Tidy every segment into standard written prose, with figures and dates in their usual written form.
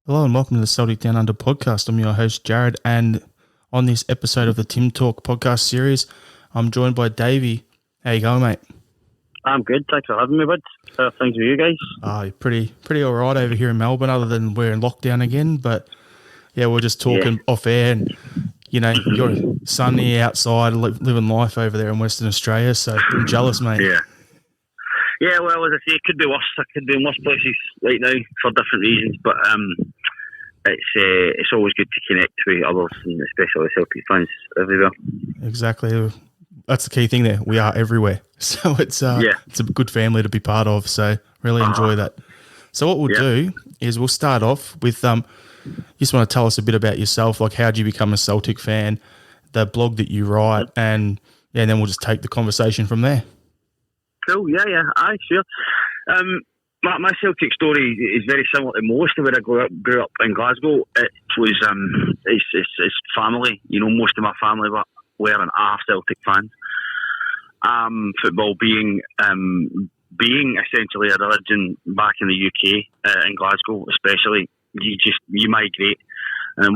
Hello and welcome to the Celtic Down Under podcast. I'm your host, Jarrod, and on this episode of the Tim Talk podcast series, I'm joined by Davie. How you going, mate? I'm good. Thanks for having me, bud. How are things with you guys? Pretty all right over here in Melbourne, other than we're in lockdown again. But yeah, we're just talking off air, and you're sunny outside, living life over there in Western Australia. So I'm jealous, mate. Yeah. Well, as I say, it could be worse. I could be in worse places right now for different reasons, but it's always good to connect with others, and especially Celtic fans everywhere. Exactly. That's the key thing there. We are everywhere. So it's a good family to be part of. So really enjoy that. So what we'll do is we'll start off with you just want to tell us a bit about yourself, like how did you become a Celtic fan, the blog that you write, and then we'll just take the conversation from there. Cool, aye, sure. My Celtic story is very similar to most of where I grew up in Glasgow. It was it's family. Most of my family were and are Celtic fans. Football being essentially a religion back in the UK, in Glasgow especially. You migrate, and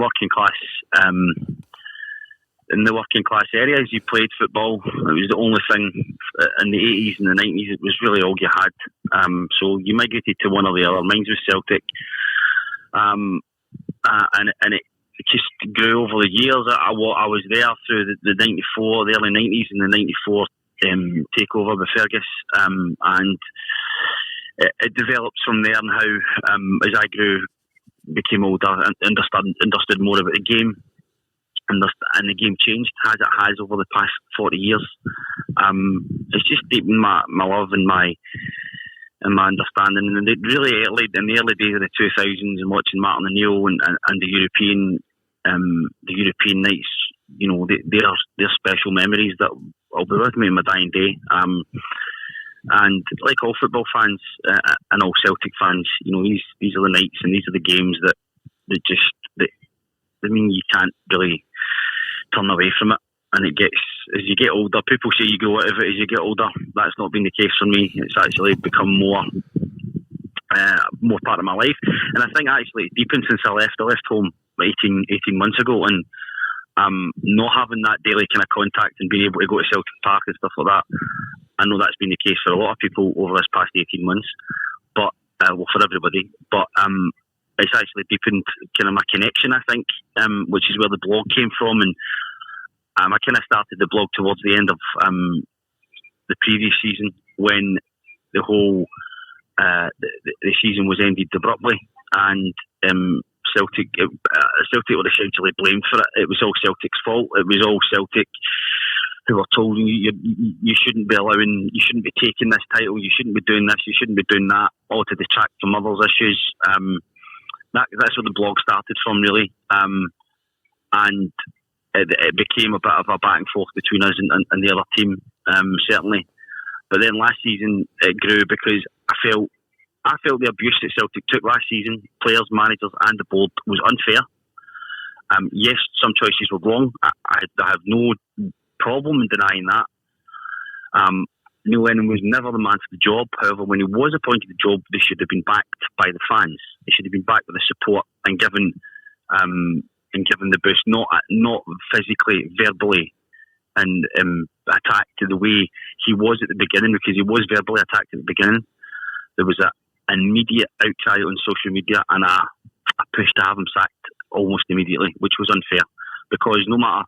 in the working class areas, you played football. It was the only thing in the 80s and the 90s. It was really all you had. So you migrated to one or the other. Mine was Celtic, and it just grew over the years. I was there through the 94, the early 90s, and the 94 takeover with Fergus, and it developed from there. And how, as I became older, and understood more about the game. And the game changed as it has over the past 40 years. It's just deepened my love and my understanding. And it really in the early days of the 2000s, and watching Martin O'Neill and the European nights, they're special memories that will be with me in my dying day. And like all football fans and all Celtic fans, these are the nights and these are the games that you can't really turn away from it. And it gets, as you get older, people say you grow out of it as you get older. That's not been the case for me. It's actually become more part of my life. And I think actually it's deepened since I left. I left home 18 months ago, and not having that daily kind of contact and being able to go to Celtic Park and stuff like that, I know that's been the case for a lot of people over this past 18 months, but for everybody. But it's actually deepened kind of my connection, I think, which is where the blog came from. And I kind of started the blog towards the end of the previous season, when the whole the season was ended abruptly, and Celtic were essentially blamed for it. It was all Celtic's fault. It was all Celtic who were told you shouldn't be taking this title, you shouldn't be doing this, you shouldn't be doing that, all to detract from others' issues. That's where the blog started from, really. And it became a bit of a back and forth between us and the other team, certainly. But then last season it grew because I felt the abuse that Celtic took last season, players, managers and the board, was unfair. Yes, some choices were wrong. I have no problem in denying that. Neil Lennon was never the man for the job. However, when he was appointed the job, they should have been backed by the fans. They should have been backed with the support and given the boost, not physically, verbally, and attacked the way he was at the beginning, because he was verbally attacked at the beginning. There was an immediate outcry on social media and a push to have him sacked almost immediately, which was unfair, because no matter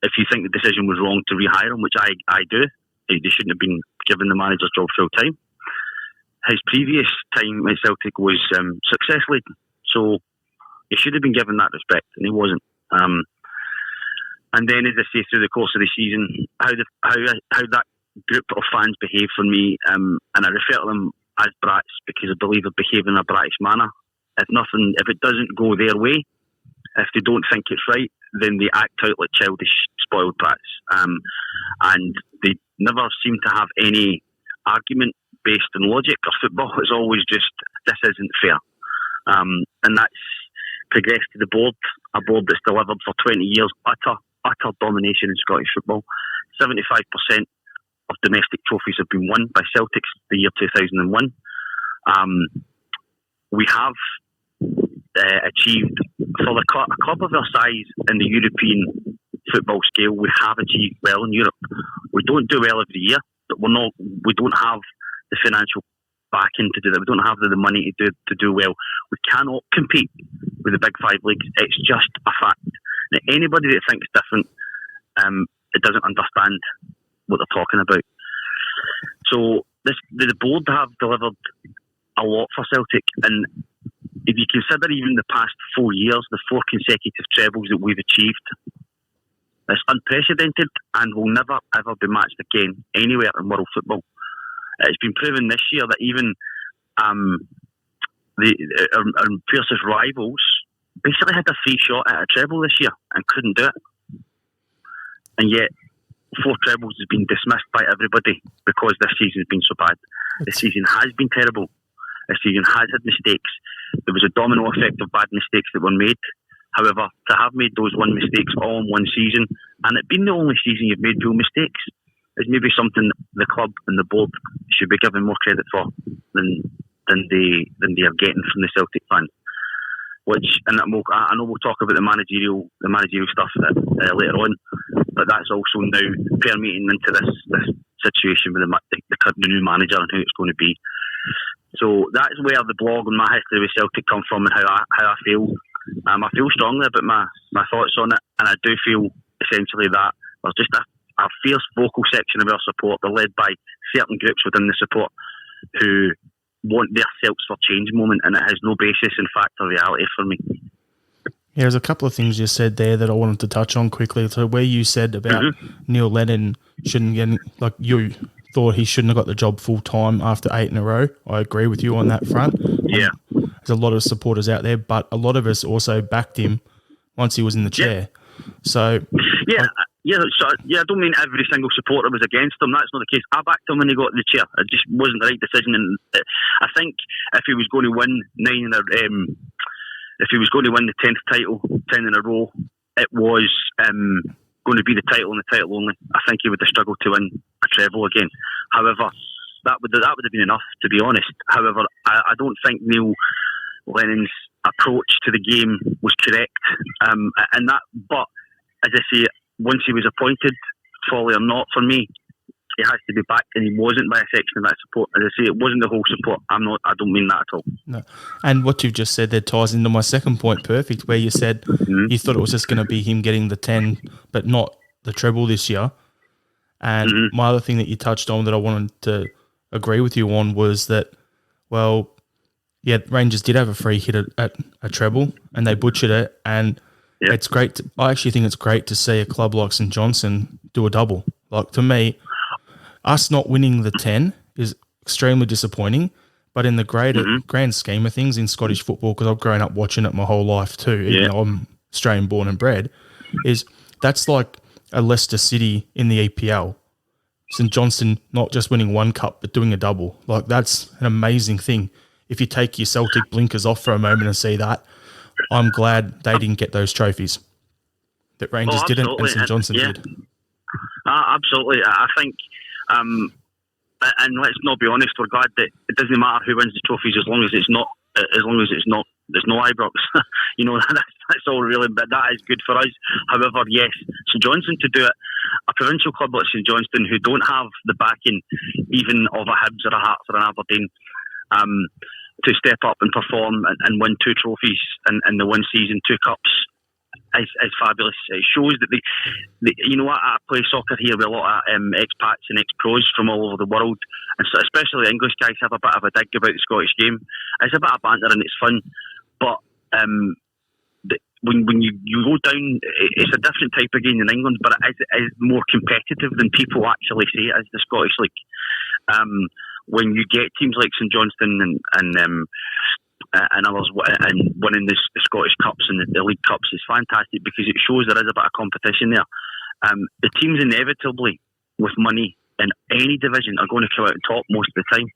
if you think the decision was wrong to rehire him, which I do, they shouldn't have been given the manager's job full time. His previous time at Celtic was successful, so he should have been given that respect, and he wasn't. And then, as I say, through the course of the season, how that group of fans behave for me, and I refer to them as brats because I believe they behave in a bratish manner. If it doesn't go their way, if they don't think it's right, then they act out like childish, spoiled brats. And they never seem to have any argument based on logic or football. It's always just, this isn't fair. And that's progressed to the board, a board that's delivered for 20 years utter domination in Scottish football. 75% of domestic trophies have been won by Celtic the year 2001. We have achieved for a club of our size in the European football scale. We have achieved well in Europe. We don't do well every year, but we don't have the financial backing to do that. We don't have the money to do well. We cannot compete with the big five leagues. It's just a fact. Now, anybody that thinks different, it doesn't understand what they're talking about. So the board have delivered a lot for Celtic, and if you consider even the past 4 years, the 4 consecutive trebles that we've achieved, it's unprecedented and will never ever be matched again anywhere in world football. It's been proven this year that even our fiercest rivals basically had a free shot at a treble this year and couldn't do it. And yet, 4 trebles has been dismissed by everybody because this season has been so bad. This season has been terrible. This season has had mistakes. There was a domino effect of bad mistakes that were made. However, to have made those mistakes all in one season, and it being the only season you've made real mistakes, is maybe something the club and the board should be given more credit for than they are getting from the Celtic fans. I know we'll talk about the managerial stuff later on, but that's also now permeating into this situation with the new manager and who it's going to be. So that's where the blog and my history with Celtic come from, and how I feel. I feel strongly about my thoughts on it, and I do feel essentially that there's just a fierce vocal section of our support. They're led by certain groups within the support who want their Celts for change moment, and it has no basis in fact or reality for me. Yeah, there's a couple of things you said there that I wanted to touch on quickly. So where you said about Neil Lennon shouldn't get, like, you thought he shouldn't have got the job full time after 8 in a row. I agree with you on that front. Yeah. There's a lot of supporters out there, but a lot of us also backed him once he was in the chair. So I don't mean every single supporter was against him. That's not the case. I backed him when he got in the chair. It just wasn't the right decision. And I think if he was going to win if he was going to win the 10th title, 10 in a row, it was going to be the title and the title only. I think he would have struggled to win a treble again. However, that would have been enough, to be honest. However, I don't think Neil Lennon's approach to the game was correct. But as I say, once he was appointed, folly or not, for me, he has to be backed, and he wasn't by a section of that support. As I say, it wasn't the whole support. I don't mean that at all. No. And what you've just said there ties into my second point perfect, where you said you thought it was just going to be him getting the 10, but not the treble this year. And my other thing that you touched on that I wanted to agree with you on was that, well, yeah, Rangers did have a free hit at a treble, and they butchered it, and it's great. I actually think it's great to see a club like St Johnstone do a double. Like, to me, us not winning the 10 is extremely disappointing, but in the grand scheme of things in Scottish football, because I've grown up watching it my whole life too, even though I'm Australian born and bred, that's like a Leicester City in the EPL. St Johnstone not just winning one cup, but doing a double. Like, that's an amazing thing. If you take your Celtic blinkers off for a moment and see that, I'm glad they didn't get those trophies. That Rangers didn't and St Johnstone did. Absolutely. I think, and let's not be honest, we're glad that it doesn't matter who wins the trophies as long as it's not there's no Ibrox. That's all really, but that is good for us. However, yes, St Johnstone to do it, a provincial club like St Johnstone who don't have the backing even of a Hibs or a Hearts or an Aberdeen, to step up and perform and win 2 trophies in the one season, 2 cups, is fabulous. It shows that I play soccer here with a lot of expats and ex-pros from all over the world, and so especially English guys have a bit of a dig about the Scottish game. It's a bit of banter and it's fun, but when you go down, it's a different type of game in England, but it is more competitive than people actually say it is, the Scottish League. When you get teams like St Johnstone and others and winning the Scottish Cups and the League Cups is fantastic, because it shows there is a bit of competition there. The teams inevitably with money in any division are going to come out on top most of the time.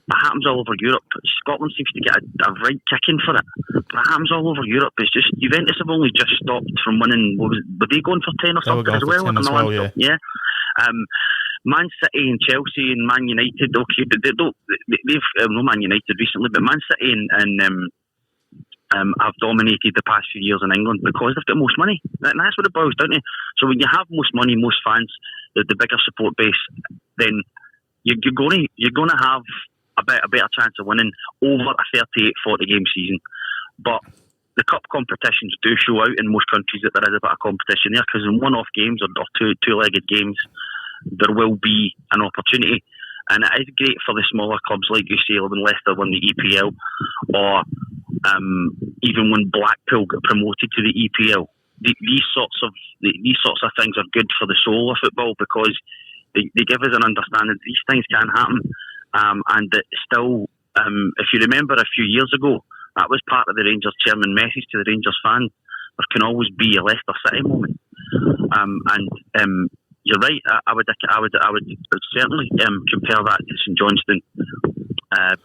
It happens all over Europe. Scotland seems to get a right kicking for it. But it happens all over Europe. It's just Juventus have only just stopped from winning. Were they going for 10 or something as well? Yeah. Man City and Chelsea and Man United, okay, they've no Man United recently, but Man City and have dominated the past few years in England because they've got most money. And that's what it boils down to. So when you have most money, most fans, the bigger support base, then you're going to have a better chance of winning over a 38, 40 game season. But the cup competitions do show out in most countries that there is a bit of competition there, because in one-off games or two-legged games, there will be an opportunity. And it is great for the smaller clubs, like you say, when Leicester won the EPL, or even when Blackpool got promoted to the EPL. These sorts of things are good for the soul of football, because they give us an understanding that these things can happen, and that still, if you remember a few years ago, that was part of the Rangers chairman message to the Rangers fan. There can always be a Leicester City moment, and you're right. I would certainly compare that to St Johnstone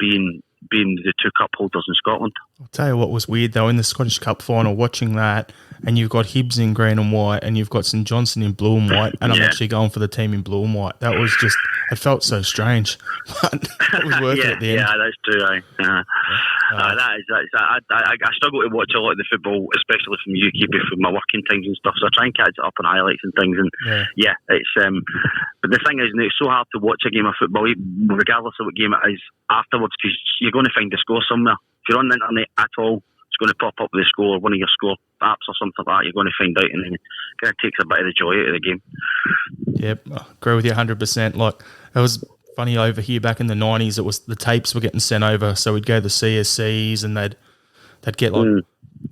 being the two cup holders in Scotland. I'll tell you what was weird though, in the Scottish Cup final, watching that, and you've got Hibs in green and white, and you've got St Johnstone in blue and white, and I'm actually going for the team in blue and white. That was just, it felt so strange, but it was worth it at the end. Yeah, that's true. I struggle to watch a lot of the football, especially from UK, from my working times and stuff. So I try and catch it up on highlights and things. And it's. But the thing is, it's so hard to watch a game of football, regardless of what game it is, afterwards, because you're going to find the score somewhere. If you're on the internet at all, it's going to pop up with the score, one of your score apps or something like that. You're going to find out, and then it kind of takes a bit of the joy out of the game. Yep, I agree with you 100%. Like, it was funny over here back in the 90s, it was the tapes were getting sent over, so we'd go to the CSCs and they'd get like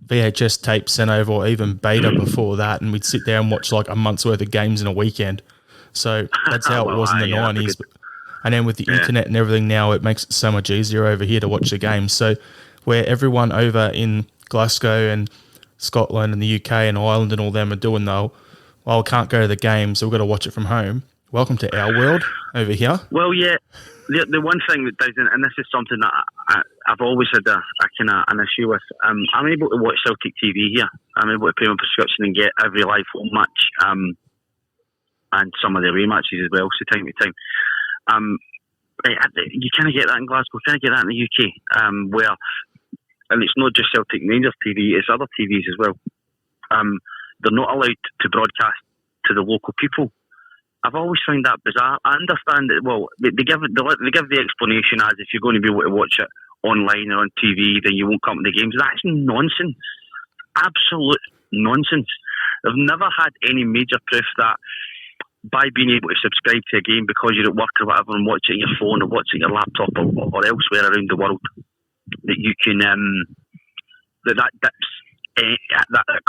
VHS tapes sent over, or even beta before that, and we'd sit there and watch like a month's worth of games in a weekend. So that's how it was in the 90s. And then with the internet and everything now, it makes it so much easier over here to watch the games. So where everyone over in Glasgow and Scotland and the UK and Ireland and all them are doing, though, well, I can't go to the game, so we've got to watch it from home. Welcome to our world over here. Well, yeah, the one thing that doesn't, and this is something that I've always had an issue with, I'm able to watch Celtic TV here. I'm able to pay my prescription and get every live home match, and some of the away matches as well, so time to time. You kind of get that in Glasgow, kind of get that in the UK, where, and it's not just Celtic Rangers TV, it's other TVs as well. They're not allowed to broadcast to the local people. I've always found that bizarre. I understand that. Well, they give the explanation as if you're going to be able to watch it online or on TV, then you won't come to the games. That's nonsense, absolute nonsense. I've never had any major proof that by being able to subscribe to a game because you're at work or whatever and watch it on your phone or watch it on your laptop or elsewhere around the world, that you can that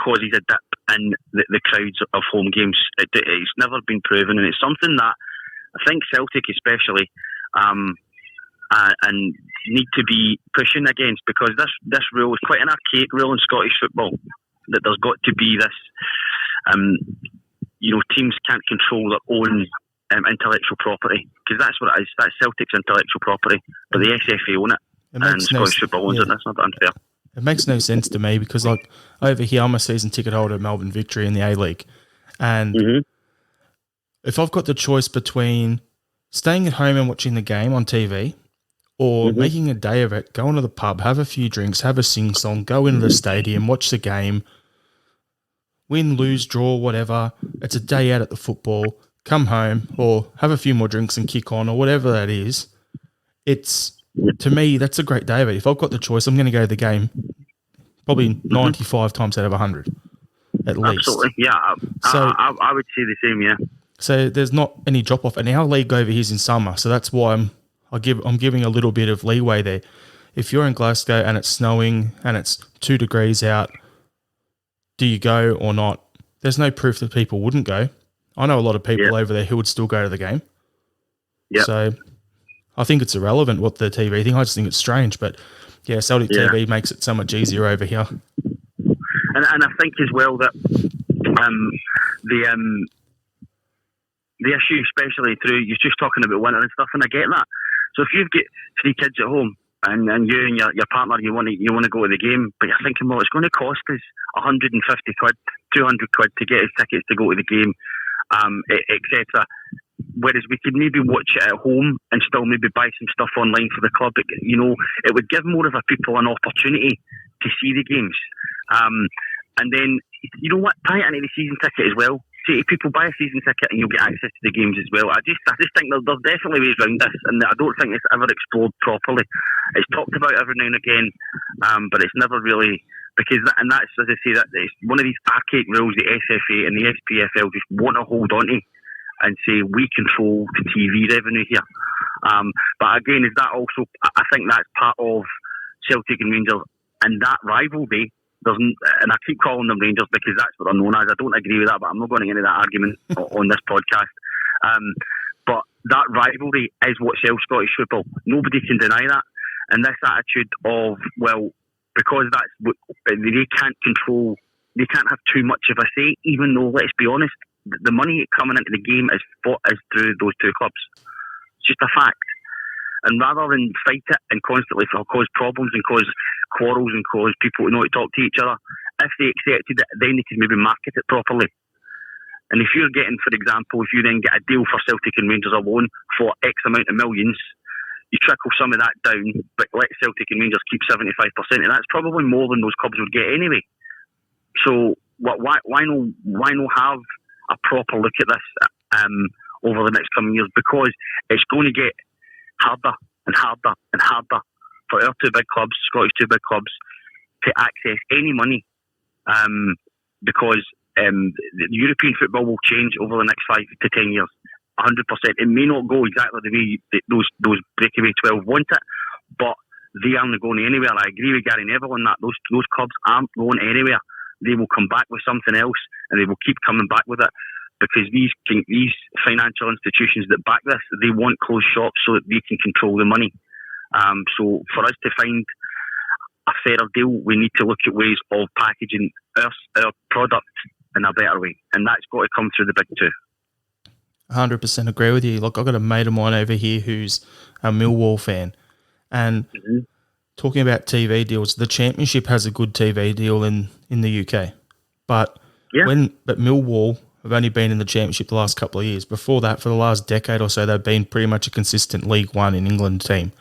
causes a dip in the crowds of home games. It's never been proven, and it's something that I think Celtic especially and need to be pushing against, because this rule is quite an archaic rule in Scottish football, that there's got to be this teams can't control their own intellectual property, because that's what it is. That's Celtic's intellectual property, but the SFA own it, and Scottish football owns it. That's not unfair. It makes no sense to me, because like over here, I'm a season ticket holder at Melbourne Victory in the A-League, and if I've got the choice between staying at home and watching the game on TV, or making a day of it, going to the pub, have a few drinks, have a sing-song, go into the stadium, watch the game, win, lose, draw, whatever, it's a day out at the football, come home, or have a few more drinks and kick on, or whatever that is, to me, that's a great day of it. If I've got the choice, I'm going to go to the game probably 95 times out of 100, at least. Absolutely, yeah. I would say the same, yeah. So there's not any drop-off. And our league over here is in summer, so that's why I'm giving a little bit of leeway there. If you're in Glasgow and it's snowing and it's 2 degrees out, do you go or not? There's no proof that people wouldn't go. I know a lot of people over there who would still go to the game. Yeah. So I think it's irrelevant what the TV thing. I just think it's strange. But yeah, Celtic TV makes it so much easier over here. And I think as well that the issue, especially through, you're just talking about winter and stuff, and I get that. So if you've got 3 kids at home, and you and your partner, you want to go to the game, but you're thinking, well, it's going to cost us 150 quid, 200 quid to get us tickets to go to the game, etc. Whereas we could maybe watch it at home and still maybe buy some stuff online for the club. It would give more of a people an opportunity to see the games. And then, you know what, tie it into the season ticket as well. Say if people buy a season ticket and you'll get access to the games as well. I just think there's definitely ways around this, and I don't think it's ever explored properly. It's talked about every now and again, but it's never really, because and that's, as I say, that it's one of these archaic rules the SFA and the SPFL just want to hold on to and say we control the TV revenue here. But again, is that also? I think that's part of Celtic and Rangers and that rivalry. And I keep calling them Rangers because that's what they're known as. I don't agree with that, but I'm not going to get into that argument on this podcast. But that rivalry is what sells Scottish football. Nobody can deny that. And this attitude of, well, because that's what they can't control, they can't have too much of a say, even though, let's be honest, the money coming into the game is through those two clubs. It's just a fact. And rather than fight it and constantly cause problems and cause quarrels and cause people to not talk to each other, if they accepted it, then they could maybe market it properly. And if you're getting, for example, if you then get a deal for Celtic and Rangers alone for X amount of millions, you trickle some of that down, but let Celtic and Rangers keep 75%, and that's probably more than those clubs would get anyway. So why not have a proper look at this over the next coming years? Because it's going to get harder and harder and harder for our two big clubs, Scottish two big clubs, to access any money, because the European football will change over the next 5 to 10 years, 100%. It may not go exactly the way those breakaway 12 want it, but they aren't going anywhere. I agree with Gary Neville on that. Those clubs aren't going anywhere. They will come back with something else, and they will keep coming back with it. Because these financial institutions that back this, they want closed shops so that they can control the money. So for us to find a fairer deal, we need to look at ways of packaging our product in a better way. And that's got to come through the big two. 100% agree with you. Look, I've got a mate of mine over here who's a Millwall fan. And talking about TV deals, the Championship has a good TV deal in the UK. But Millwall have only been in the Championship the last couple of years. Before that, for the last decade or so, they've been pretty much a consistent League One in England team.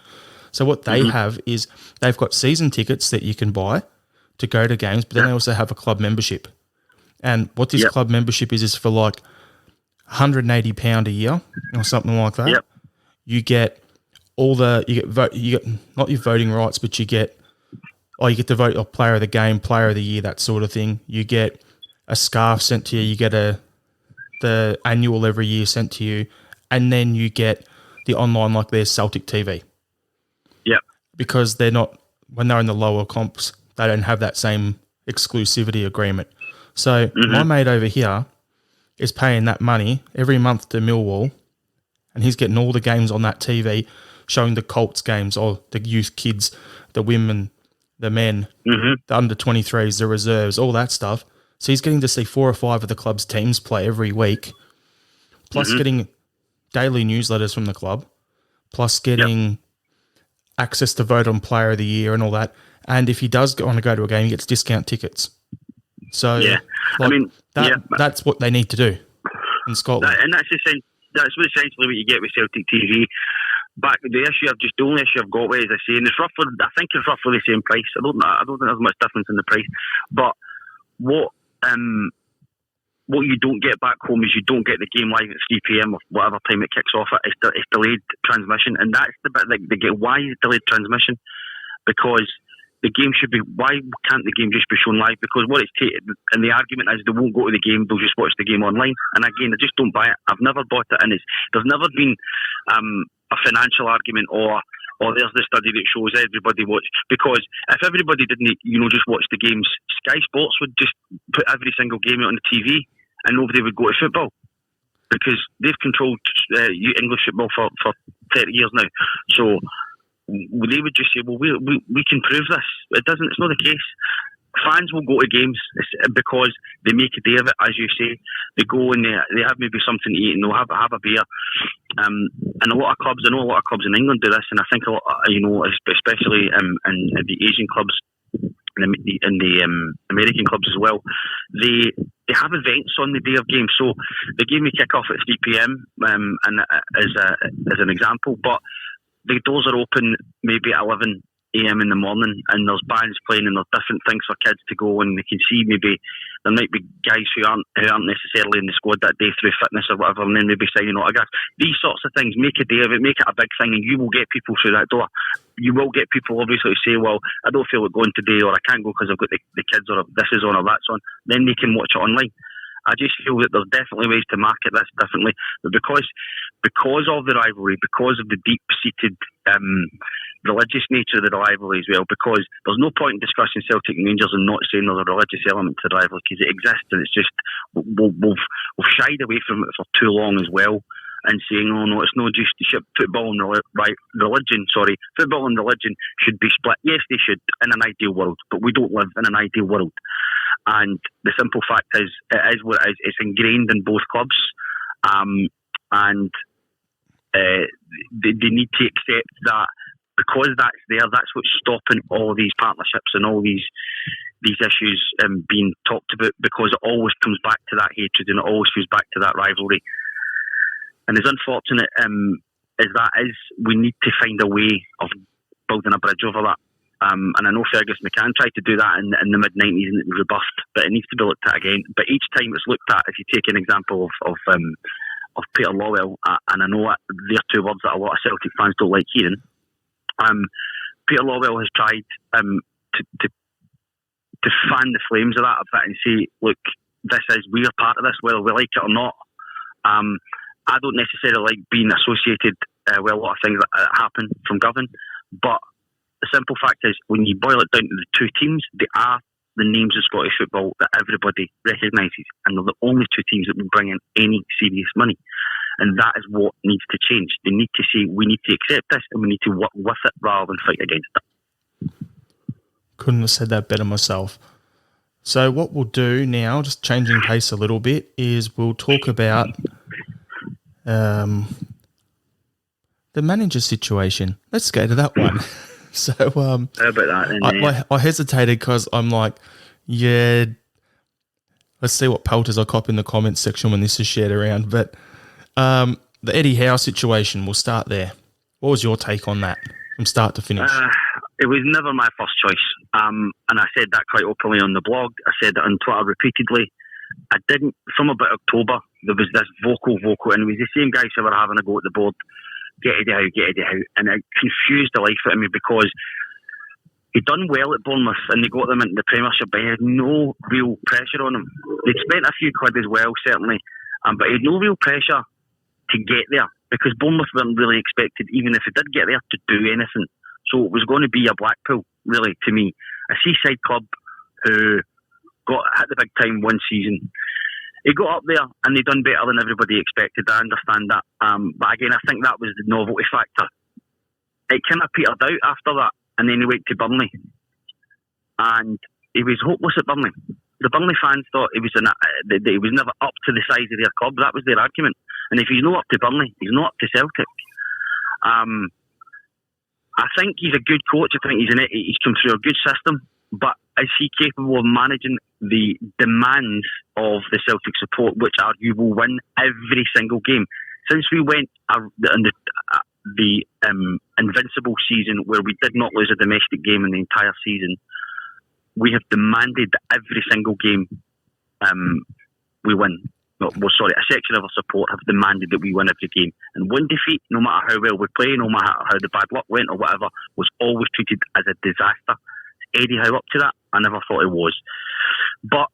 So what they have is they've got season tickets that you can buy to go to games, but then they also have a club membership. And what this club membership is for like £180 a year or something like that. Yep. You get you get not your voting rights, but you get to vote a player of the game, player of the year, that sort of thing. You get a scarf sent to you. You get the annual every year sent to you, and then you get the online, like there's Celtic TV. Yeah. Because they're not, when they're in the lower comps, they don't have that same exclusivity agreement. So my mate over here is paying that money every month to Millwall, and he's getting all the games on that TV, showing the Colts games, or the youth kids, the women, the men, the under-23s, the reserves, all that stuff. So he's getting to see 4 or 5 of the club's teams play every week, plus getting daily newsletters from the club, plus getting access to vote on player of the year and all that. And if he does want to go to a game, he gets discount tickets. So that's what they need to do in Scotland. That's essentially what you get with Celtic TV. The only issue I've got with it, as I say, and I think it's roughly the same price. I don't think there's much difference in the price. But what you don't get back home is you don't get the game live at 3 p.m. or whatever time it kicks off. It's delayed transmission, and that's the bit that they get. Why is it delayed transmission? Because the game should be. Why can't the game just be shown live? Because what it's and the argument is they won't go to the game; they'll just watch the game online. And again, I just don't buy it. I've never bought it, and there's never been a financial argument or there's the study that shows everybody watch. Because if everybody didn't, just watch the games, Sky Sports would just put every single game out on the TV, and nobody would go to football because they've controlled English football for 30 years now. So they would just say, well, we can prove this. It's not the case. Fans will go to games because they make a day of it, as you say. They go and they have maybe something to eat and they'll have a beer. And a lot of clubs, I know a lot of clubs in England do this, and I think a lot, especially in the Asian clubs and the American clubs as well, they have events on the day of games. So the game may kick off at 3 p.m. And as an example, but the doors are open maybe at 11 a.m. in the morning, and there's bands playing, and there's different things for kids to go, and they can see maybe there might be guys who aren't necessarily in the squad that day through fitness or whatever, and then maybe signing autographs. These sorts of things, make a day of it, make it a big thing, and you will get people through that door. You will get people obviously who say, well, I don't feel like going today, or I can't go because I've got the kids, or this is on or that's on. Then they can watch it online. I just feel that there's definitely ways to market this differently, but because of the rivalry, because of the deep-seated religious nature of the rivalry as well, because there's no point in discussing Celtic and Rangers and not saying there's a religious element to the rivalry, because it exists, and it's just we've shied away from it for too long as well, and saying, oh no, it's not just football and religion. Sorry, football and religion should be split. Yes, they should in an ideal world, but we don't live in an ideal world. And the simple fact is, it is what it is. It's ingrained in both clubs, and they need to accept that, because that's there. That's what's stopping all these partnerships and all these issues being talked about, because it always comes back to that hatred, and it always goes back to that rivalry. And as unfortunate as that is, we need to find a way of building a bridge over that. And I know Fergus McCann tried to do that in the mid-90s, and it was rebuffed, but it needs to be looked at again. But each time it's looked at, if you take an example of Peter Lawwell, and I know they're two words that a lot of Celtic fans don't like hearing, Peter Lawwell has tried to fan the flames of that a bit and say, look, we're part of this, whether we like it or not. I don't necessarily like being associated with a lot of things that happen from Govan, but the simple fact is, when you boil it down to the two teams, they are the names of Scottish football that everybody recognises, and they're the only two teams that will bring in any serious money. And that is what needs to change. They need to say, we need to accept this, and we need to work with it rather than fight against it. Couldn't have said that better myself. So what we'll do now, just changing pace a little bit, is we'll talk about the manager situation. Let's go to that one. So how about that? I hesitated because I'm like, yeah, let's see what pelters I cop in the comments section when this is shared around. But the Eddie Howe situation, we'll start there. What was your take on that from start to finish? It was never my first choice. And I said that quite openly on the blog. I said it on Twitter repeatedly. I didn't, from about October, there was this vocal, and it was the same guys who were having a go at the board. Get Eddie Howe. And it confused the life out of me, because he'd done well at Bournemouth and they got them into the Premiership, but he had no real pressure on him. They'd spent a few quid as well, certainly, but he had no real pressure to get there, because Bournemouth weren't really expected, even if he did get there, to do anything. So it was going to be a Blackpool, really, to me. A seaside club who got hit the big time one season. He got up there and they done better than everybody expected. I understand that. But again, I think that was the novelty factor. It kind of petered out after that, and then he went to Burnley. And he was hopeless at Burnley. The Burnley fans thought he was never up to the size of their club. That was their argument. And if he's not up to Burnley, he's not up to Celtic. I think he's a good coach. I think he's come through a good system. But is he capable of managing the demands of the Celtic support, which are you will win every single game? Since we went on the invincible season where we did not lose a domestic game in the entire season, we have demanded that every single game we win. A section of our support have demanded that we win every game. And one defeat, no matter how well we play, no matter how the bad luck went or whatever, was always treated as a disaster. Eddie Howe up to that? I never thought he was. But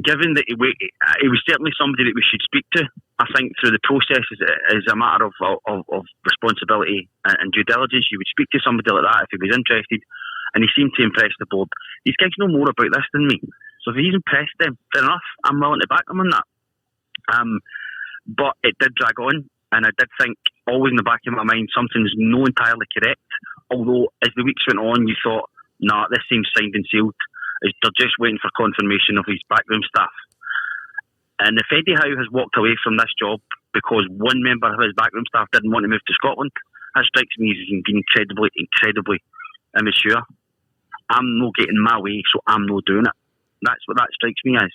given that he was certainly somebody that we should speak to, I think through the process as a matter of responsibility and due diligence, you would speak to somebody like that if he was interested, and he seemed to impress the board. These guys know more about this than me, so if he's impressed them, fair enough, I'm willing to back him on that. But it did drag on, and I did think, always in the back of my mind, something's not entirely correct. Although, as the weeks went on, you thought, nah, this seems signed and sealed. They're just waiting for confirmation of his backroom staff. And if Eddie Howe has walked away from this job because one member of his backroom staff didn't want to move to Scotland, that strikes me as being incredibly, incredibly immature. I'm not getting my way, so I'm not doing it. That's what that strikes me as.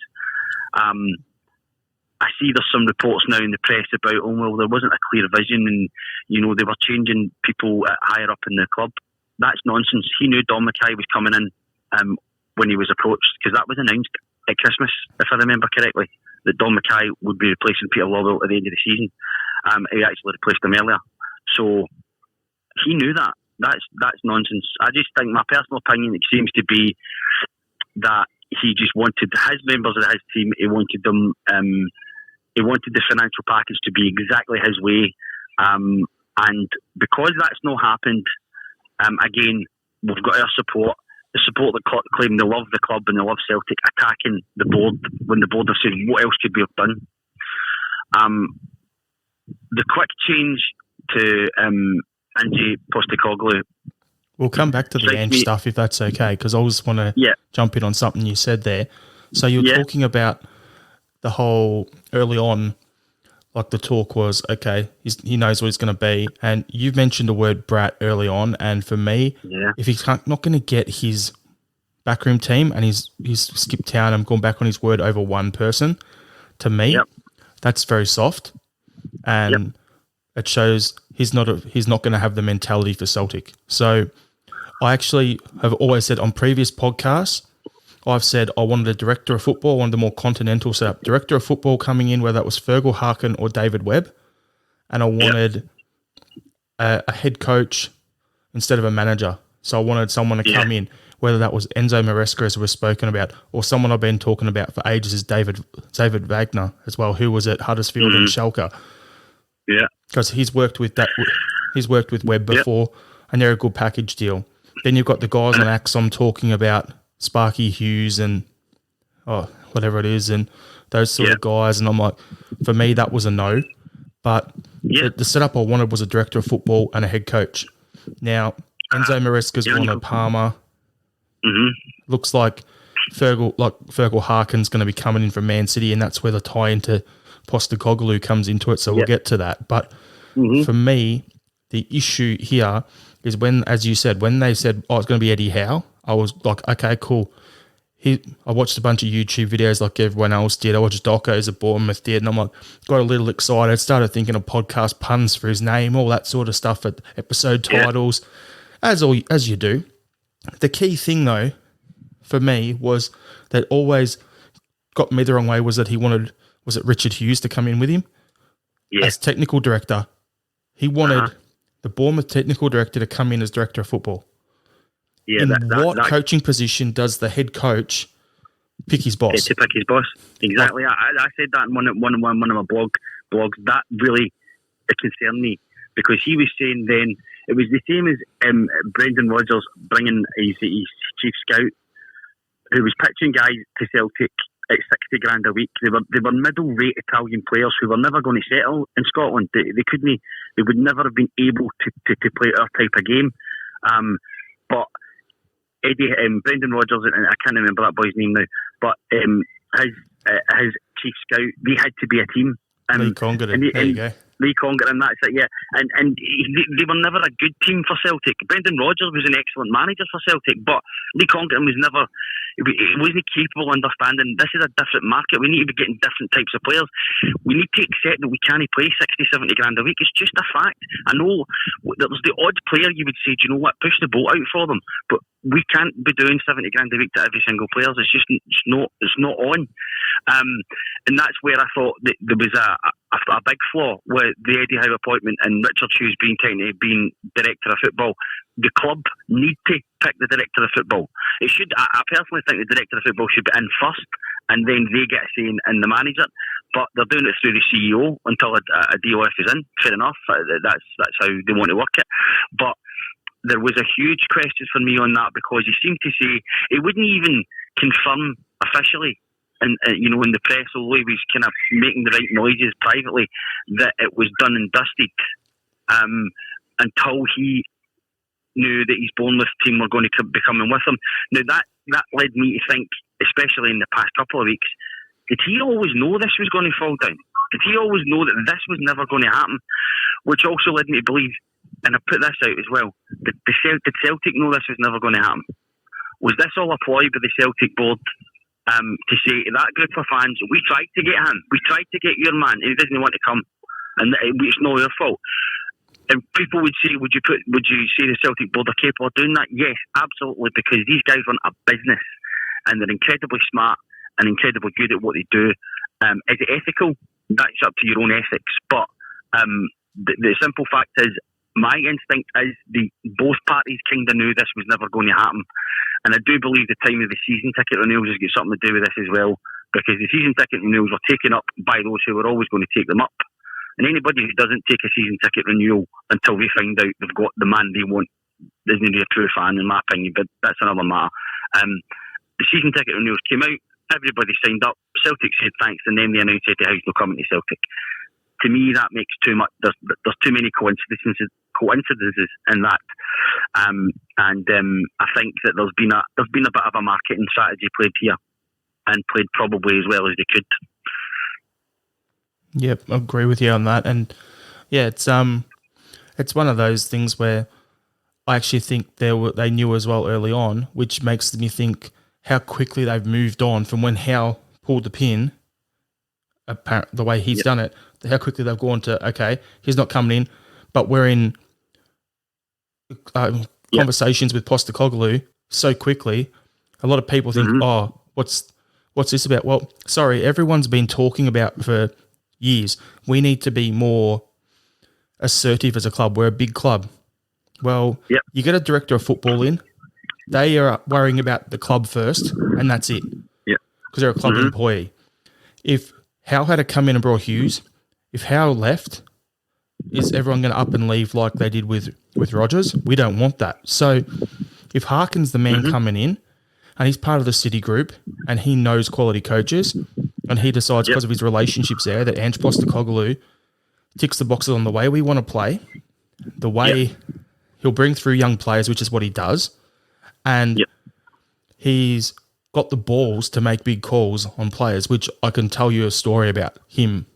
I see there's some reports now in the press about, there wasn't a clear vision, and they were changing people higher up in the club. that's nonsense. He knew Don Mackay was coming in when he was approached, because that was announced at Christmas, if I remember correctly, that Don Mackay would be replacing Peter Lawwell at the end of the season. He actually replaced him earlier. So he knew that. That's nonsense. I just think, my personal opinion, it seems to be that he just wanted his members of his team, he wanted them, he wanted the financial package to be exactly his way. And because that's not happened, again, we've got our support. The support that claim they love the club and they love Celtic, attacking the board when the board have said, what else could we have done? The quick change to Ange Postecoglou. We'll come back to the Ange stuff if that's okay, because I just want to jump in on something you said there. So you're talking about the whole early on, like the talk was, okay, he knows what he's going to be. And you've mentioned the word brat early on. And for me, if he's not going to get his backroom team and he's skipped town and gone back on his word over one person, to me, that's very soft. And it shows he's not going to have the mentality for Celtic. So I actually have always said on previous podcasts, I've said I wanted a director of football, I wanted a more continental setup. Director of football coming in, whether that was Fergal Harkin or David Webb. And I wanted a head coach instead of a manager. So I wanted someone to come in, whether that was Enzo Maresca, as we've spoken about, or someone I've been talking about for ages is David Wagner as well, who was at Huddersfield and Schalke. Yeah. Because he's worked with Webb before, and they're a good package deal. Then you've got the guys on Axom talking about Sparky Hughes and whatever it is, and those sort of guys. And I'm like, for me, that was a no. But the setup I wanted was a director of football and a head coach. Now, Enzo Maresca's gone to Parma. Looks like Fergal Harkin's going to be coming in from Man City, and that's where the tie into Postecoglou comes into it. So we'll get to that. But for me, the issue here is when, as you said, when they said, it's going to be Eddie Howe, I was like, okay, cool. I watched a bunch of YouTube videos like everyone else did. I watched docos at Bournemouth did, and I'm like, got a little excited, started thinking of podcast puns for his name, all that sort of stuff, at episode titles, as you do. The key thing, though, for me was that always got me the wrong way was that he wanted, was it Richard Hughes to come in with him as technical director? He wanted the Bournemouth technical director to come in as director of football. Yeah, in what coaching position does the head coach pick his boss? To pick his boss, exactly. I said that in one of my blogs. That really concerned me, because he was saying then it was the same as Brendan Rodgers bringing his chief scout, who was pitching guys to Celtic at $60,000 a week. They were middle rate Italian players who were never going to settle in Scotland. They would never have been able to play our type of game. But Brendan Rodgers, and I can't remember that boy's name now, but his chief scout, they had to be a team. Lee Congerton, there you go. Lee Congerton, that's it, yeah. And they were never a good team for Celtic. Brendan Rodgers was an excellent manager for Celtic, but Lee Congerton was never... He wasn't capable of understanding this is a different market. We need to be getting different types of players. We need to accept that we can't play 60-70 grand a week. It's just a fact. I know there's the odd player you would say, do you know what, push the boat out for them. But we can't be doing 70 grand a week to every single player. It's not on. And that's where I thought that there was a big flaw with the Eddie Howe appointment and Richard Hughes being director of football. The club need to pick the director of football. It should. I personally think the director of football should be in first, and then they get a say in the manager. But they're doing it through the CEO until a DOF is in. Fair enough. That's how they want to work it. But there was a huge question for me on that, because he seemed to say he wouldn't even confirm officially. And in the press, although he was kind of making the right noises privately, that it was done and dusted until he knew that his Bournemouth team were going to be coming with him. Now that led me to think, especially in the past couple of weeks, did he always know this was going to fall down? Did he always know that this was never going to happen? Which also led me to believe, and I put this out as well, did Celtic know this was never going to happen? Was this all a ploy by the Celtic board to say to that group of fans, we tried to get him, we tried to get your man, and he doesn't want to come, and it's not your fault? And people would say, would you say the Celtic board are capable of doing that? Yes, absolutely, because these guys run a business and they're incredibly smart and incredibly good at what they do. Is it ethical? That's up to your own ethics. But the simple fact is, my instinct is both parties kind of knew this was never going to happen. And I do believe the time of the season ticket renewals has got something to do with this as well, because the season ticket renewals were taken up by those who were always going to take them up. And anybody who doesn't take a season ticket renewal until they find out they've got the man they want isn't really a true fan, in my opinion, but that's another matter. The season ticket renewals came out, everybody signed up, Celtic said thanks, and then they announced Eddie Howe's not coming to Celtic. To me, that makes too much. There's too many coincidences in that, and I think that there's been a bit of a marketing strategy played here, and played probably as well as they could. Yep, I agree with you on that, and yeah, it's one of those things where I actually think they knew as well early on, which makes me think how quickly they've moved on from when Howe pulled the pin. The way he's done it, how quickly they've gone to, okay, he's not coming in, but we're in conversations with Postecoglou so quickly. A lot of people think, oh, what's this about? Well, sorry, everyone's been talking about for years. We need to be more assertive as a club. We're a big club. Well, you get a director of football in, they are worrying about the club first, and that's it. Yeah, because they're a club employee. If Howe had to come in and brought Hughes, if Howe left, is everyone going to up and leave like they did with Rodgers? We don't want that. So if Harkin's the man coming in and he's part of the City group and he knows quality coaches and he decides because of his relationships there that Ange Postecoglou ticks the boxes on the way we want to play, the way he'll bring through young players, which is what he does, and he's got the balls to make big calls on players, which I can tell you a story about him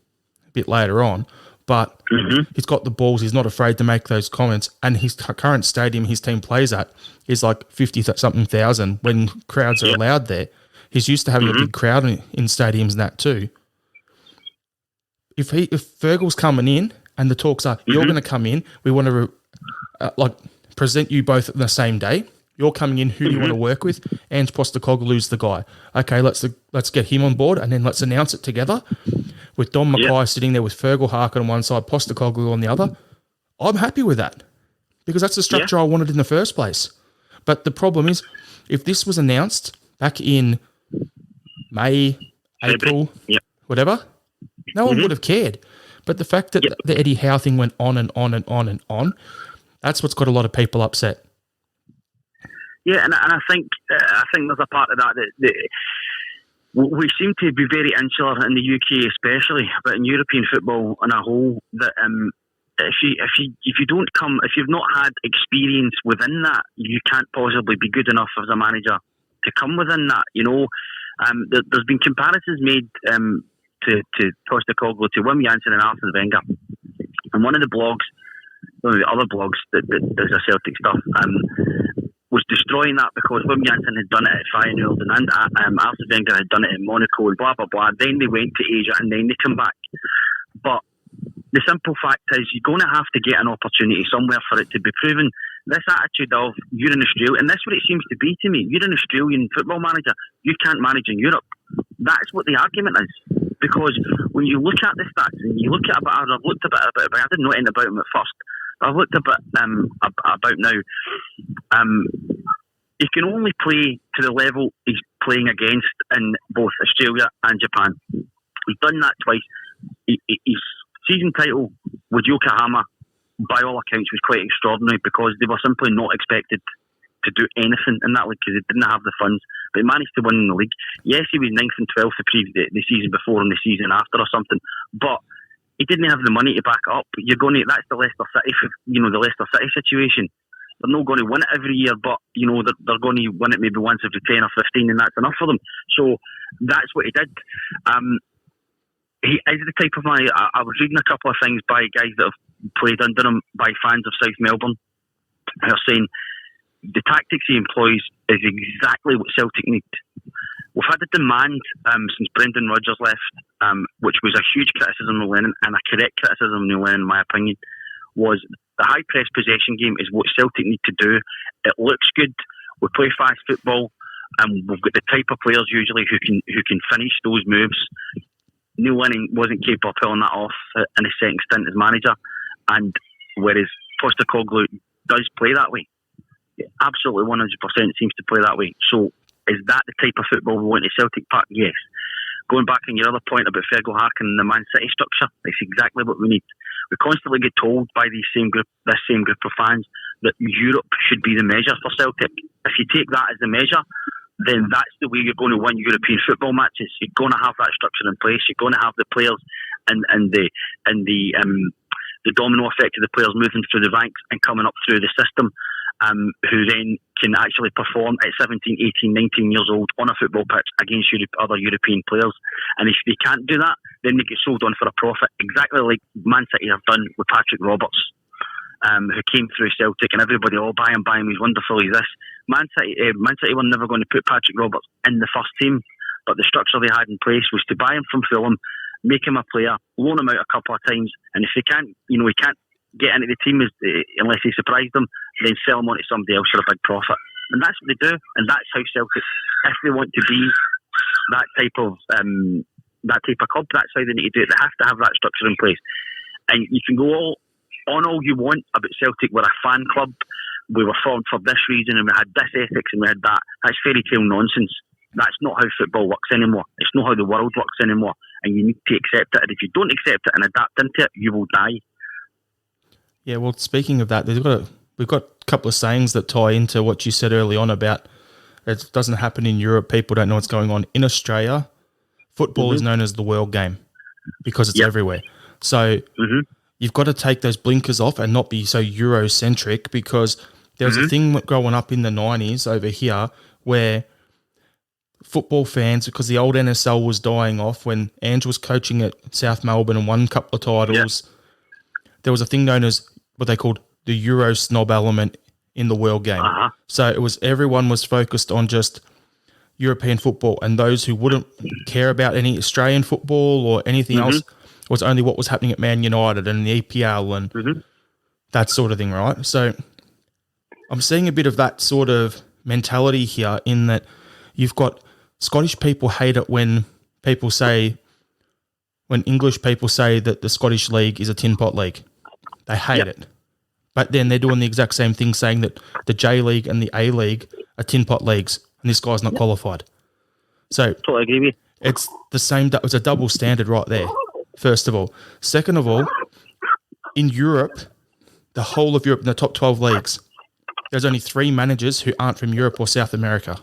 a bit later on, but he's got the balls. He's not afraid to make those comments, and his current stadium his team plays at is like 50-something thousand when crowds are allowed there. He's used to having a big crowd in stadiums and that too. If Fergal's coming in and the talks are, you're going to come in, we want to present you both on the same day. You're coming in, who do you want to work with? Ange Postecoglou's the guy. Okay, let's get him on board and then let's announce it together with Don Mackay sitting there with Fergal Harkin on one side, Postecoglou on the other. I'm happy with that because that's the structure I wanted in the first place. But the problem is, if this was announced back in May, April, whatever, no one would have cared. But the fact that the Eddie Howe thing went on and on and on and on, that's what's got a lot of people upset. Yeah, and I think there's a part of that we seem to be very insular in the UK, especially, but in European football on a whole. That if you don't come, if you've not had experience within that, you can't possibly be good enough as a manager to come within that. You know, there's been comparisons made to Postecoglou to Wim Jansen and Arsene Wenger, and one of the other blogs that does a Celtic stuff, was destroying that because Wim Jansen had done it at Feyenoord and Arsene Wenger had done it in Monaco and blah, blah, blah. Then they went to Asia and then they come back. But the simple fact is you're going to have to get an opportunity somewhere for it to be proven. This attitude of you're in Australia, and that's what it seems to be to me. You're an Australian football manager. You can't manage in Europe. That's what the argument is. Because when you look at the stats and you look at I've looked a bit about I didn't know anything about him at first. I've looked a bit about now. He can only play to the level he's playing against in both Australia and Japan. He's done that twice. His season title with Yokohama, by all accounts, was quite extraordinary because they were simply not expected to do anything in that league because they didn't have the funds. But he managed to win in the league. Yes, he was 9th and 12th the season before and the season after or something, but he didn't have the money to back up. That's the Leicester City, the Leicester City situation. They're not going to win it every year, but they're going to win it maybe once every 10 or 15, and that's enough for them. So that's what he did. He is the type of man. I was reading a couple of things by guys that have played under him, by fans of South Melbourne, who are saying the tactics he employs is exactly what Celtic need. We've had a demand since Brendan Rodgers left, which was a huge criticism of Lennon and a correct criticism of Lennon, in my opinion, was the high press possession game is what Celtic need to do. It looks good. We play fast football, and we've got the type of players usually who can finish those moves. Neil Lennon wasn't capable of pulling that off in his second stint as manager, and whereas Postecoglou does play that way, absolutely 100% seems to play that way. So is that the type of football we want at Celtic Park? Yes. Going back on your other point about Fergal Harkin and the Man City structure, it's exactly what we need. We constantly get told by this same group of fans that Europe should be the measure for Celtic. If you take that as the measure, then that's the way you're going to win European football matches. You're going to have that structure in place. You're going to have the players and the domino effect of the players moving through the ranks and coming up through the system, who then can actually perform at 17, 18, 19 years old on a football pitch against other European players. And if they can't do that, then they get sold on for a profit, exactly like Man City have done with Patrick Roberts, who came through Celtic, and everybody, buy him, he's wonderful, he's this. Man City were never going to put Patrick Roberts in the first team, but the structure they had in place was to buy him from Fulham, make him a player, loan him out a couple of times, and if he can't get into the team unless he surprised them, then sell him on to somebody else for a big profit. And that's what they do, and that's how Celtic, if they want to be that type of club, that's how they need to do it. They have to have that structure in place. And you can go on all you want about Celtic. We're a fan club, we were formed for this reason, and we had this ethics and we had that. That's fairy tale nonsense. That's not how football works anymore. It's not how the world works anymore, and you need to accept it. And if you don't accept it and adapt into it, you will die. Yeah, well, speaking of that, we've got a couple of sayings that tie into what you said early on about it doesn't happen in Europe. People don't know what's going on. In Australia, football is known as the world game because it's everywhere. So you've got to take those blinkers off and not be so Eurocentric, because there was a thing growing up in the 90s over here where football fans, because the old NSL was dying off when Ange was coaching at South Melbourne and won a couple of titles, there was a thing known as what they called the Euro snob element in the world game. So it was, everyone was focused on just European football, and those who wouldn't care about any Australian football or anything else was only what was happening at Man United and the EPL and that sort of thing, right? So I'm seeing a bit of that sort of mentality here, in that you've got Scottish people hate it when English people say that the Scottish League is a tin pot league. They hate it. But then they're doing the exact same thing, saying that the J League and the A League are tin pot leagues, and this guy's not qualified. So totally agree with you. It's the same. It's a double standard right there, first of all. Second of all, in Europe, the whole of Europe, in the top 12 leagues, there's only 3 managers who aren't from Europe or South America.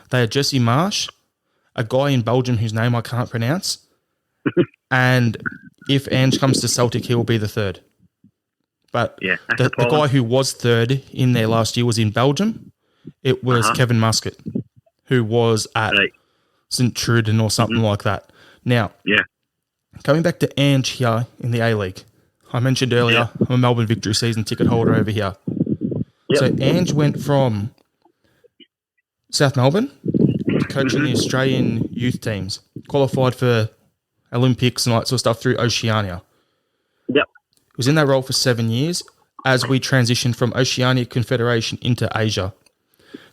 They are Jesse Marsh, a guy in Belgium whose name I can't pronounce, and if Ange comes to Celtic, he will be the third. But the guy who was third in there last year was in Belgium. It was Kevin Muscat, who was at St. Truden or something like that. Now, coming back to Ange here in the A-League, I mentioned earlier, I'm a Melbourne Victory season ticket holder over here. So Ange went from South Melbourne to coaching the Australian youth teams, qualified for Olympics and all that sort of stuff through Oceania. He was in that role for 7 years as we transitioned from Oceania Confederation into Asia.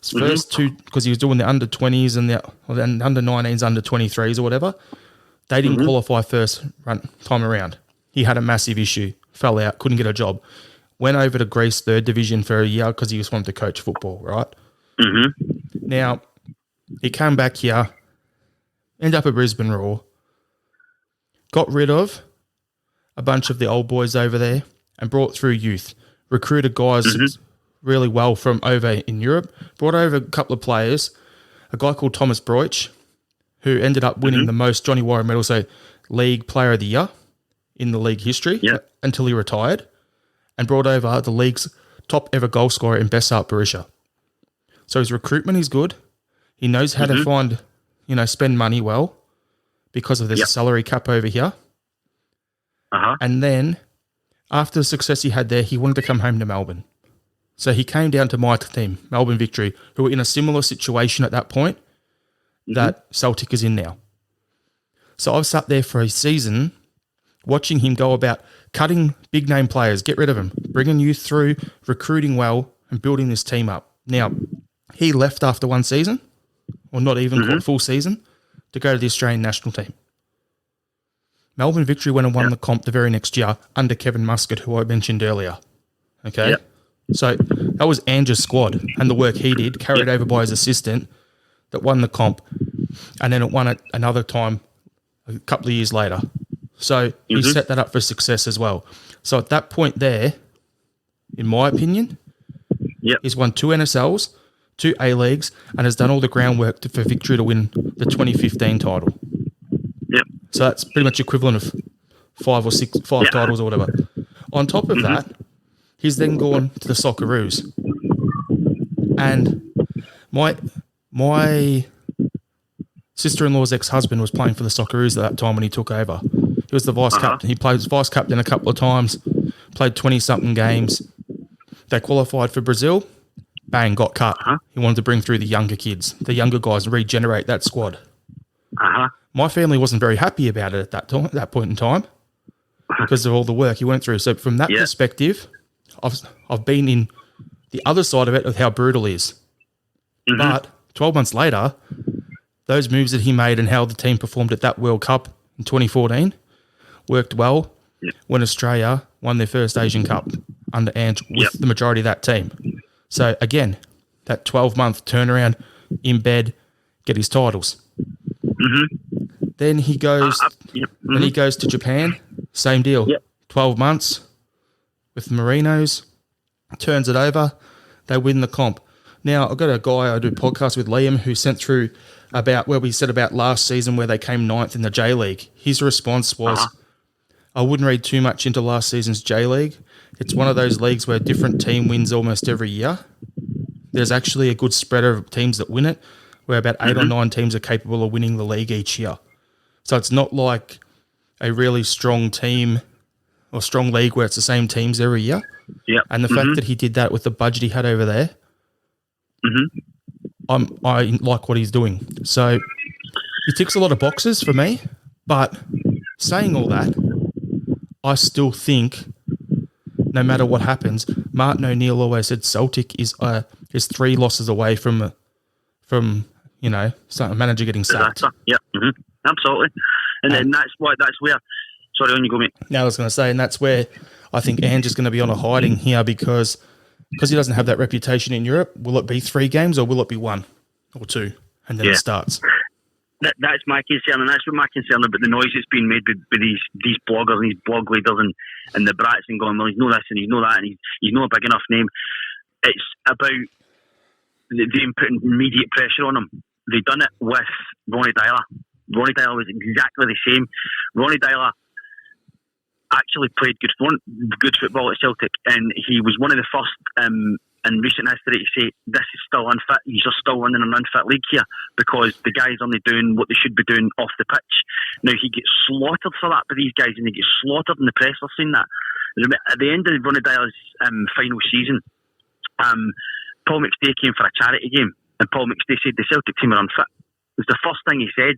His first two, because he was doing the under-20s and the under-19s, under-23s or whatever, they didn't qualify first time around. He had a massive issue, fell out, couldn't get a job. Went over to Greece, 3rd division for a year because he just wanted to coach football, right? Now, he came back here, ended up at Brisbane Roar, got rid of a bunch of the old boys over there and brought through youth, recruited guys really well from over in Europe, brought over a couple of players, a guy called Thomas Broich, who ended up winning the most Johnny Warren medals, so League Player of the Year in the league history until he retired, and brought over the league's top ever goal scorer in Bessart Barisha. So his recruitment is good. He knows how to find, spend money well because of this salary cap over here. And then, after the success he had there, he wanted to come home to Melbourne. So he came down to my team, Melbourne Victory, who were in a similar situation at that point that Celtic is in now. So I've sat there for a season watching him go about cutting big name players, get rid of them, bringing youth through, recruiting well, and building this team up. Now, he left after one season, or not even quite full season, to go to the Australian national team. Melbourne Victory went and won the comp the very next year under Kevin Muscat, who I mentioned earlier. Okay? Yep. So that was Ange's squad, and the work he did, carried over by his assistant, that won the comp, and then it won it another time a couple of years later. So he set that up for success as well. So at that point there, in my opinion, he's won 2 NSLs, 2 A-Leagues, and has done all the groundwork for Victory to win the 2015 title. Yep. So that's pretty much equivalent of 5 titles or whatever. On top of that, he's then gone to the Socceroos. And my sister-in-law's ex-husband was playing for the Socceroos at that time when he took over. He was the vice captain. He played as vice captain a couple of times, played 20-something games. They qualified for Brazil. Bang, got cut. He wanted to bring through the younger kids, the younger guys, and regenerate that squad. My family wasn't very happy about it at that point in time because of all the work he went through. So from that perspective, I've been in the other side of it of how brutal it is. But 12 months later, those moves that he made and how the team performed at that World Cup in 2014 worked well when Australia won their first Asian Cup under Ange with the majority of that team. So again, that 12-month turnaround in bed, get his titles. Then he goes. Then he goes to Japan. Same deal. 12 months with the Marinos. Turns it over. They win the comp. Now I've got a guy I do a podcast with, Liam, who sent through about where we said about last season where they came 9th in the J League. His response was, "I wouldn't read too much into last season's J League. It's one of those leagues where a different team wins almost every year. There's actually a good spread of teams that win it, where about 8 or 9 teams are capable of winning the league each year. So it's not like a really strong team or strong league where it's the same teams every year. And the fact that he did that with the budget he had over there, I like what he's doing. So he ticks a lot of boxes for me. But saying all that, I still think no matter what happens, Martin O'Neill always said Celtic is 3 losses away from a manager getting sacked. Absolutely. And then that's where. Sorry, on you go, mate. Now I was going to say, and that's where I think Ange is going to be on a hiding here because he doesn't have that reputation in Europe. Will it be 3 games or will it be 1 or 2? And then it starts. That's my concern, and that's what my concern about the noise that's being made by these bloggers and these blog leaders and the brats and going, well, he's no this and he's no that and he's not a big enough name. It's about them putting immediate pressure on him. They've done it with Ronnie Dyler. Ronnie Dyler was exactly the same. Ronnie Dyler actually played good football at Celtic, and he was one of the first in recent history to say this is still unfit. He's just still running an unfit league here because the guys only doing what they should be doing off the pitch. Now he gets slaughtered for that by these guys, and he gets slaughtered in the press. I've seen that. At the end of Ronnie Dyler's final season, Paul McStay came for a charity game, and Paul McStay said the Celtic team are unfit. It was the first thing he said.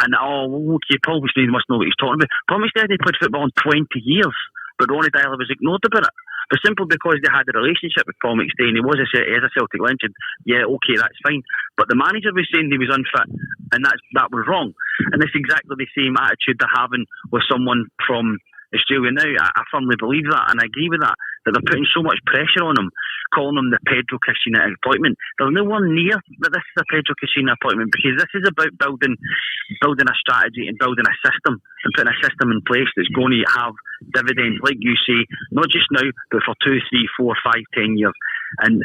And, okay, Paul McStay must know what he's talking about. Paul McStay hadn't played football in 20 years, but Ronnie Dyler was ignored about it. But simply because they had a relationship with Paul McStay and he is a Celtic legend, okay, that's fine. But the manager was saying he was unfit, and that was wrong. And it's exactly the same attitude they're having with someone from Australia now. I firmly believe that, and I agree with that they're putting so much pressure on him, calling him the Pedro Caixinha appointment. There's no one near that this is a Pedro Caixinha appointment, because this is about building a strategy and building a system and putting a system in place that's going to have dividends, like you say, not just now, but for 2, 3, 4, 5, 10 years. And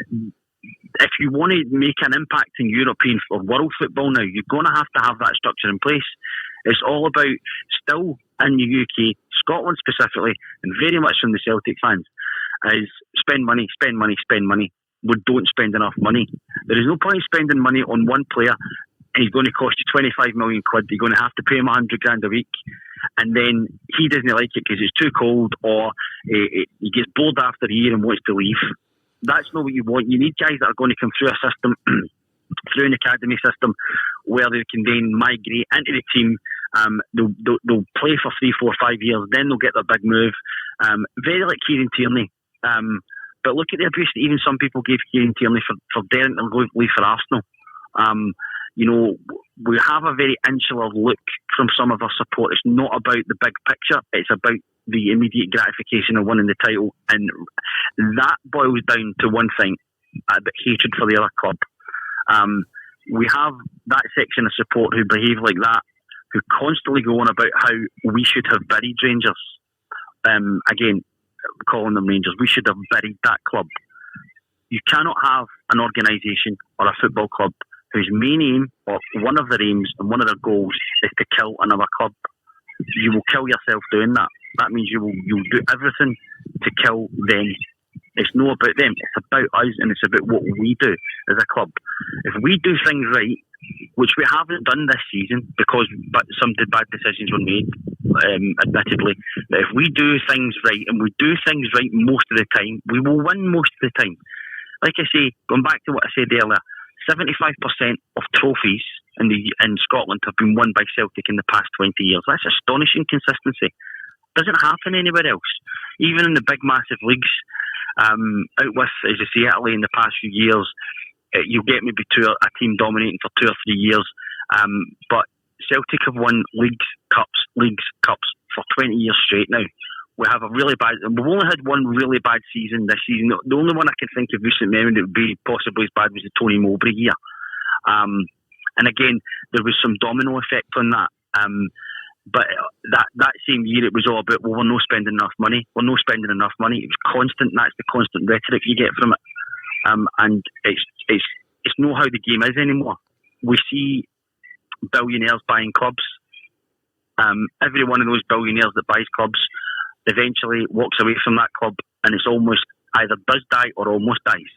if you want to make an impact in European or world football now, you're going to have that structure in place. It's all about, still in the UK, Scotland specifically, and very much from the Celtic fans, is spend money. We don't spend enough money. There is no point spending money on one player and he's going to cost you 25 million quid. You're going to have to pay him 100 grand a week, and then he doesn't like it because it's too cold, or he gets bored after a year and wants to leave. That's not what you want. You need guys that are going to come through a system, through an academy system, where they can then migrate into the team They'll play for 3, 4, 5 years, then they'll get their big move. Very like Kieran Tierney. But look at the abuse that even some people gave Kieran Tierney for daring to leave for Arsenal. We have a very insular look from some of our support. It's not about the big picture. It's about the immediate gratification of winning the title. And that boils down to one thing, a bit hatred for the other club. We have that section of support who behave like that, who constantly go on about how we should have buried Rangers. Again, calling them Rangers, we should have buried that club. You cannot have an organisation or a football club whose main aim, or one of their aims and one of their goals, is to kill another club. You will kill yourself doing that. That means you'll do everything to kill them. It's not about them, it's about us, and it's about what we do as a club. If we do things right, which we haven't done this season because some bad decisions were made, admittedly, but if we do things right, and we do things right most of the time, we will win most of the time. Like I say, going back to what I said earlier, 75% of trophies in Scotland have been won by Celtic in the past 20 years. That's astonishing consistency. Doesn't happen anywhere else. Even in the big, massive leagues, out with, as you say, Italy in the past few years, you'll get maybe a team dominating for 2 or 3 years. But Celtic have won leagues, cups for 20 years straight now. We've only had one really bad season this season. The only one I can think of recent memory that would be possibly as bad was the Tony Mowbray year. And again, there was some domino effect on that. But that same year, it was all about, we're not spending enough money. We're not spending enough money. It was constant. That's the constant rhetoric you get from it. And it's not how the game is anymore. We see billionaires buying clubs. Every one of those billionaires that buys clubs eventually walks away from that club, and it's almost either does die or almost dies.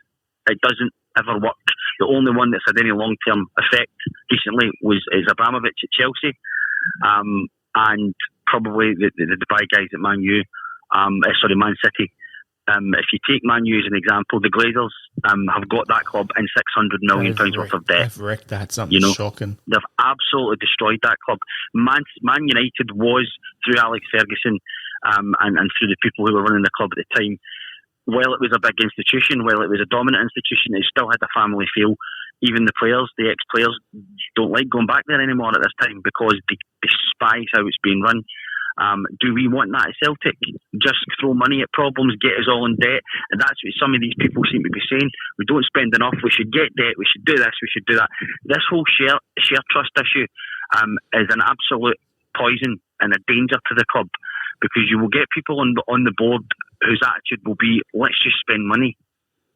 It doesn't ever work. The only one that's had any long-term effect recently is Abramovich at Chelsea, and probably the Dubai guys at Man City. If you take Man U as an example, the Glazers have got that club in £600 million worth of debt. They've wrecked that. Something shocking. They've absolutely destroyed that club. Man United was, through Alex Ferguson and through the people who were running the club at the time, while it was a big institution, while it was a dominant institution, it still had a family feel. Even the ex-players, don't like going back there anymore at this time because they despise how it's being run. Do we want that at Celtic? Just throw money at problems, get us all in debt? And that's what some of these people seem to be saying. We don't spend enough, we should get debt, we should do this, we should do that. This whole share trust issue is an absolute poison and a danger to the club, because you will get people on the board whose attitude will be, let's just spend money.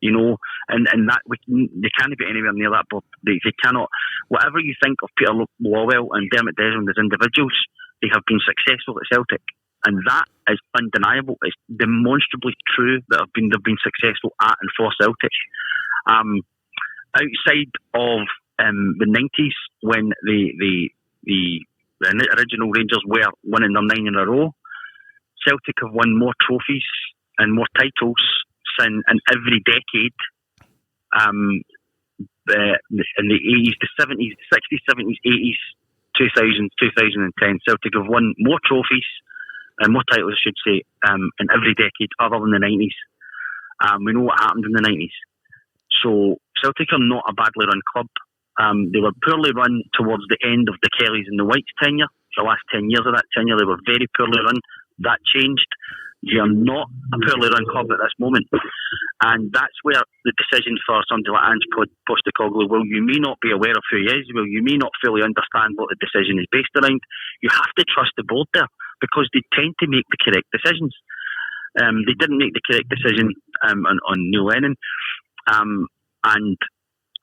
And that they can't be anywhere near that board. They cannot. Whatever you think of Peter Lawwell and Dermot Desmond as individuals, they have been successful at Celtic, and that is undeniable. It's demonstrably true that they've been successful at and for Celtic. Outside of the 90s, when the original Rangers were winning their 9 in a row, Celtic have won more trophies and more titles in every decade. In the 80s, the 70s, 60s, 70s, 80s, 2000s, 2010, Celtic have won more trophies and more titles, I should say, in every decade other than the 90s. We know what happened in the 90s. So Celtic are not a badly run club. They were poorly run towards the end of the Kellys and the Whites tenure. The last 10 years of that tenure, they were very poorly run. That changed. They are not a poorly run club at this moment. And that's where the decision for somebody like Ange Postecoglou, well, you may not be aware of who he is, well, you may not fully understand what the decision is based around. You have to trust the board there, because they tend to make the correct decisions. They didn't make the correct decision on Neil Lennon. And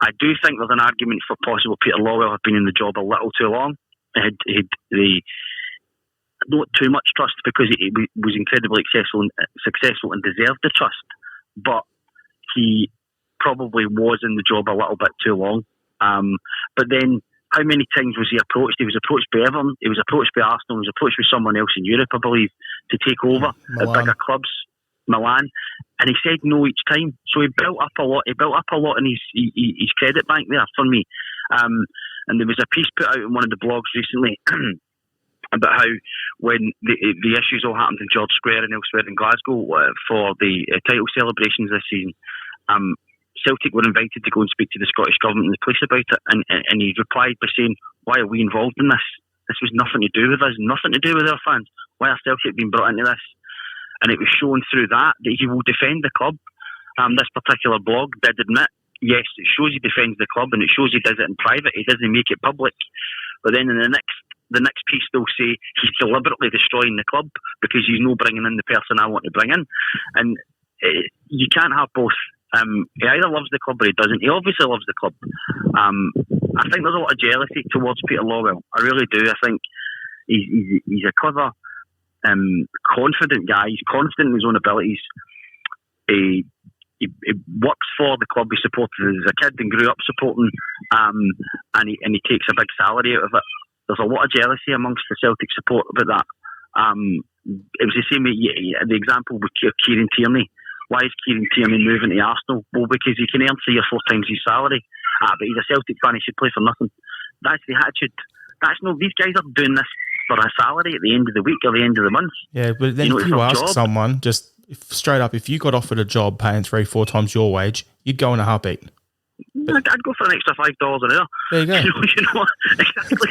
I do think there's an argument for possible Peter Lawwell had been in the job a little too long. Not too much trust, because he was incredibly successful and deserved the trust, but he probably was in the job a little bit too long. But then, how many times was he approached? He was approached by Everton, he was approached by Arsenal, he was approached by someone else in Europe, I believe, to take over at bigger clubs, Milan, and he said no each time. So he built up a lot in his credit bank there for me. And there was a piece put out in one of the blogs recently about how when the issues all happened in George Square and elsewhere in Glasgow for the title celebrations this season, Celtic were invited to go and speak to the Scottish Government and the police about it, and he replied by saying, "Why are we involved in this? This was nothing to do with us, nothing to do with our fans. Why are Celtic being brought into this?" And it was shown through that he will defend the club. This particular blog did admit, yes, it shows he defends the club, and it shows he does it in private. He doesn't make it public. But then in the next piece, they'll say he's deliberately destroying the club because he's not bringing in the person I want to bring in. And you can't have both. He either loves the club or he doesn't. He obviously loves the club. I think there's a lot of jealousy towards Peter Lawwell. I really do. I think he's a clever, confident guy. He's confident in his own abilities. He works for the club he supported as a kid and grew up supporting, and he takes a big salary out of it. There's a lot of jealousy amongst the Celtic support about that. It was the same with the example with Kieran Tierney. Why is Kieran Tierney moving to Arsenal? Well, because he can earn 3 or 4 times his salary. But he's a Celtic fan, he should play for nothing. That's the attitude. These guys are doing this for a salary at the end of the week or the end of the month. Yeah, but then if you ask someone, just straight up, if you got offered a job paying 3-4 times your wage, you'd go in a heartbeat. I'd go for an extra $5 an hour. There you go. You know exactly.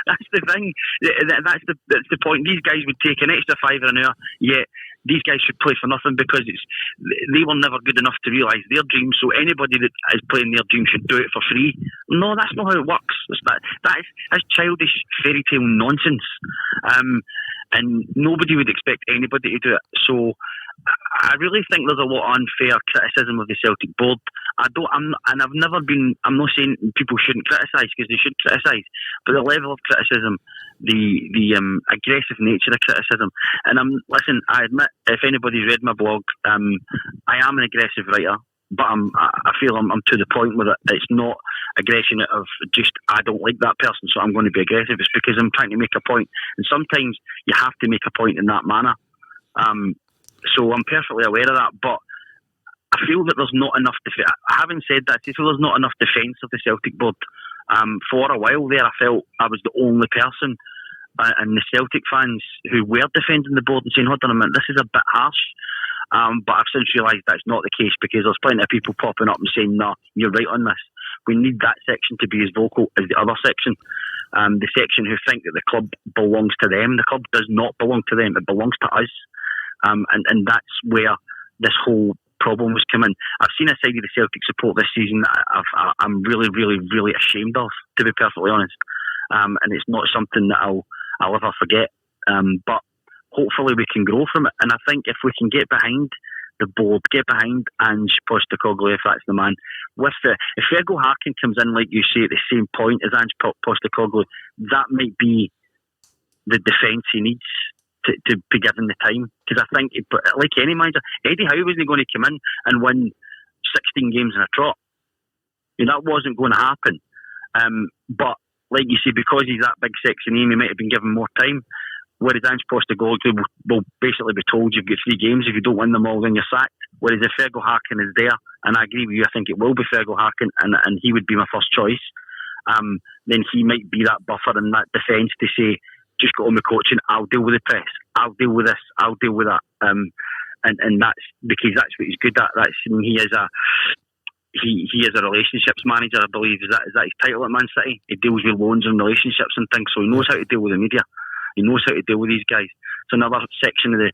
That's the thing. That's the point. These guys would take an extra $5 an hour. Yet these guys should play for nothing because they were never good enough to realise their dreams. So anybody that is playing their dream should do it for free. No, that's not how it works. That's childish fairy tale nonsense. And nobody would expect anybody to do it. So I really think there's a lot of unfair criticism of the Celtic board. I'm not saying people shouldn't criticise because they should criticise, but the level of criticism, the aggressive nature of criticism, and I admit, if anybody's read my blog, I am an aggressive writer, but I feel I'm to the point with it. It's not aggression of just I don't like that person, so I'm going to be aggressive. It's because I'm trying to make a point, and sometimes you have to make a point in that manner. So I'm perfectly aware of that, but I feel that there's not enough. Having said that, I feel there's not enough defence of the Celtic board. For a while there, I felt I was the only person, and the Celtic fans who were defending the board and saying, "Hold on a minute, this is a bit harsh." But I've since realised that's not the case because there's plenty of people popping up and saying, "No, you're right on this." We need that section to be as vocal as the other section. The section who think that the club belongs to them. The club does not belong to them. It belongs to us. And that's where this whole problem was coming. I've seen a side of the Celtic support this season that I'm really, really, really ashamed of, to be perfectly honest. And it's not something that I'll ever forget. But hopefully we can grow from it. And I think if we can get behind the board, get behind Ange Postecoglou, if that's the man. If Fergal Harkin comes in, like you say, at the same point as Ange Postecoglou, that might be the defence he needs to be given the time. Because I think, like any manager, Eddie Howe wasn't going to come in and win 16 games in a trot. That wasn't going to happen. But like you say, because he's that big sexy name, he might have been given more time. Whereas Ange Postecoglou will basically be told you've got 3 games. If you don't win them all, then you're sacked. Whereas if Fergal Harkin is there, and I agree with you, I think it will be Fergal Harkin, and he would be my first choice, then he might be that buffer and that defence to say, just go on with coaching, I'll deal with the press, I'll deal with this, I'll deal with that. And that's because that's what he's good at. He is a relationships manager, I believe. Is that his title at Man City? He deals with loans and relationships and things, so he knows how to deal with the media. He knows how to deal with these guys. It's another section of the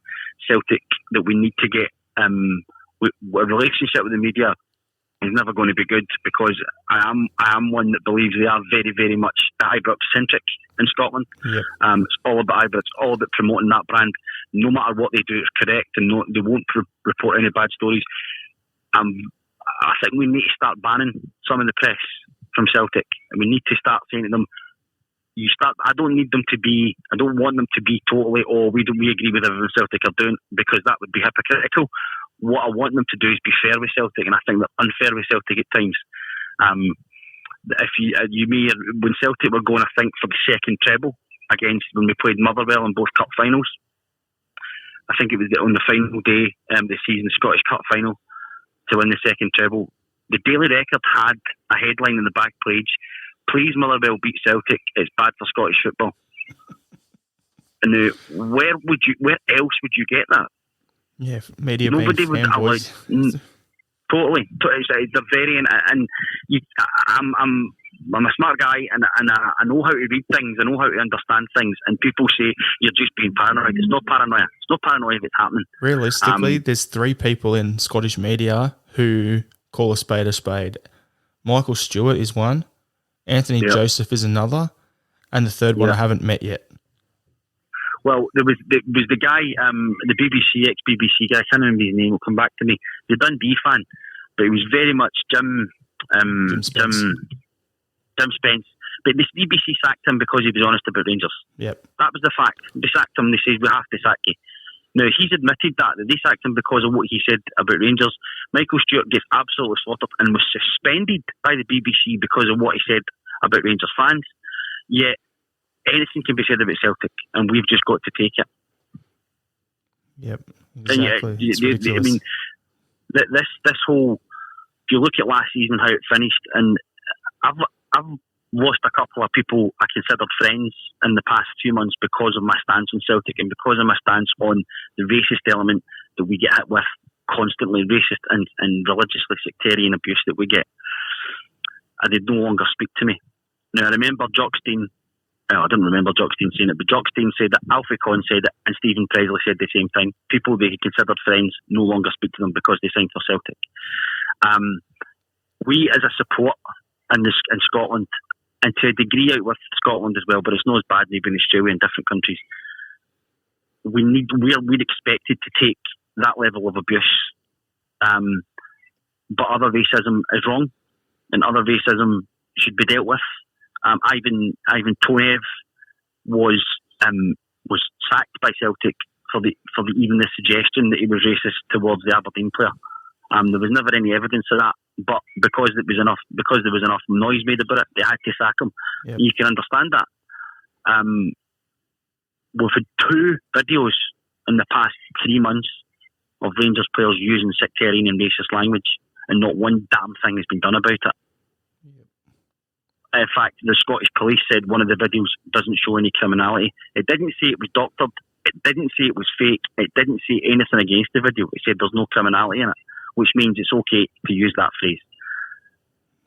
Celtic that we need to get. A relationship with the media is never going to be good because I am one that believes they are very, very much Ibrox-centric in Scotland. Yep. It's all about Ibrox, all about promoting that brand. No matter what they do, it's correct, and they won't report any bad stories. I think we need to start banning some of the press from Celtic, and we need to start saying to them, I don't want them to be totally, we agree with everything Celtic are doing, because that would be hypocritical. What I want them to do is be fair with Celtic, and I think they're unfair with Celtic at times. When Celtic were going, I think, for the second treble when we played Motherwell in both cup finals, I think it was on the final day of the season, Scottish Cup final, to win the second treble. The Daily Record had a headline in the back page, "Please Motherwell beat Celtic, it's bad for Scottish football." And where else would you get that? Yeah, media Nobody being would allow. fanboys. Totally. It's a very and you. I'm a smart guy, and I know how to read things. I know how to understand things. And people say you're just being paranoid. It's not paranoia. It's not paranoia if it's happening. Realistically, there's 3 people in Scottish media who call a spade. Michael Stewart is one. Anthony Joseph is another, and the third one I haven't met yet. Well, there was the guy, the BBC, ex-BBC guy, I can't remember his name, will come back to me. The Dundee fan, but it was very much Jim Spence. But this BBC sacked him because he was honest about Rangers. Yep. That was the fact. They sacked him, they said, we have to sack you. Now, he's admitted that they sacked him because of what he said about Rangers. Michael Stewart gets absolutely slaughtered and was suspended by the BBC because of what he said about Rangers fans. Yet, anything can be said about Celtic, and we've just got to take it. Yep, exactly. I mean, this whole. If you look at last season, how it finished, and I've lost a couple of people I considered friends in the past few months because of my stance on Celtic and because of my stance on the racist element that we get hit with constantly, racist and religiously sectarian abuse that we get. And they no longer speak to me. Now, I remember Jockstein. I didn't remember Jockstein saying it, but Jockstein said it, Alfie Conn said it, and Stephen Presley said the same thing. People they considered friends no longer speak to them because they signed for Celtic. We, as a support in Scotland, and to a degree out with Scotland as well, but it's not as bad maybe in Australia and different countries. We're expected to take that level of abuse, but other racism is wrong, and other racism should be dealt with. Ivan Tonev was sacked by Celtic for even the suggestion that he was racist towards the Aberdeen player. There was never any evidence of that, but because there was enough noise made about it, they had to sack him. Yep. You can understand that. We've had 2 videos in the past 3 months of Rangers players using sectarian and racist language, and not one damn thing has been done about it. In fact, the Scottish police said one of the videos doesn't show any criminality. It didn't say it was doctored. It didn't say it was fake. It didn't say anything against the video. It said there's no criminality in it, which means it's okay to use that phrase.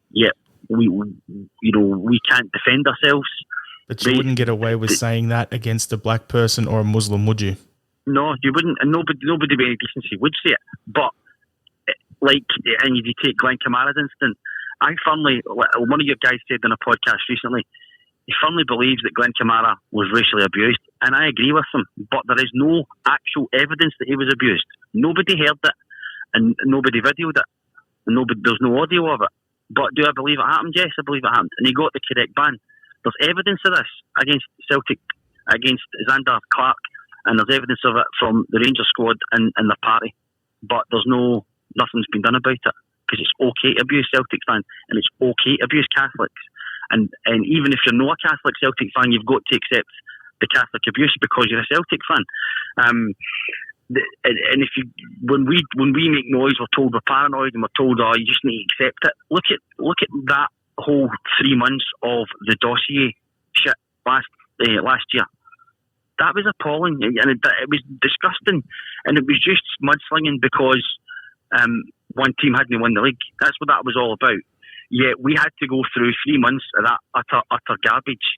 Yet we can't defend ourselves. But you wouldn't get away with saying that against a black person or a Muslim, would you? No, you wouldn't, and nobody with any decency would say it. But and if you take Glenn Kamara's instance, I firmly, one of your guys said in a podcast recently, he firmly believes that Glenn Kamara was racially abused, and I agree with him. But there is no actual evidence that he was abused. Nobody heard it, and nobody videoed it, and there's no audio of it. But do I believe it happened? Yes, I believe it happened, and he got the correct ban. There's evidence of this against Celtic, against Xander Clark, and there's evidence of it from the Rangers squad and the party. But nothing's been done about it. Because it's okay to abuse Celtic fans, and it's okay to abuse Catholics. And even if you're not a Catholic Celtic fan, you've got to accept the Catholic abuse because you're a Celtic fan. And when we make noise, we're told we're paranoid, and we're told, you just need to accept it. Look at that whole 3 months of the dossier shit last year. That was appalling, and it was disgusting, and it was just mudslinging because one team hadn't won the league. That's what that was all about. Yet we had to go through 3 months of that utter garbage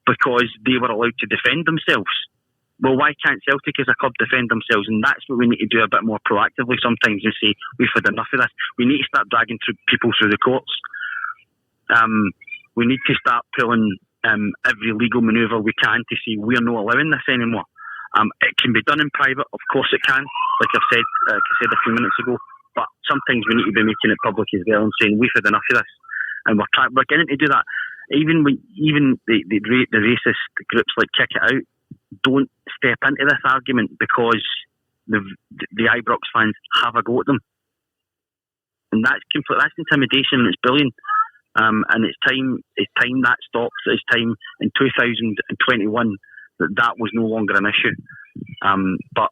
because they were allowed to defend themselves. Well, why can't Celtic as a club defend themselves? And that's what we need to do a bit more proactively sometimes, and say, we've had enough of this. We need to start dragging people through the courts. We need to start pulling every legal manoeuvre we can to say we're not allowing this anymore. It can be done in private, of course it can, like I said a few minutes ago. But sometimes we need to be making it public as well and saying we've had enough of this, and we're beginning to do that. Even the racist groups like Kick It Out don't step into this argument because the Ibrox fans have a go at them, and that's intimidation, and it's bullying. And it's time that stops. It's time in 2021 that was no longer an issue. But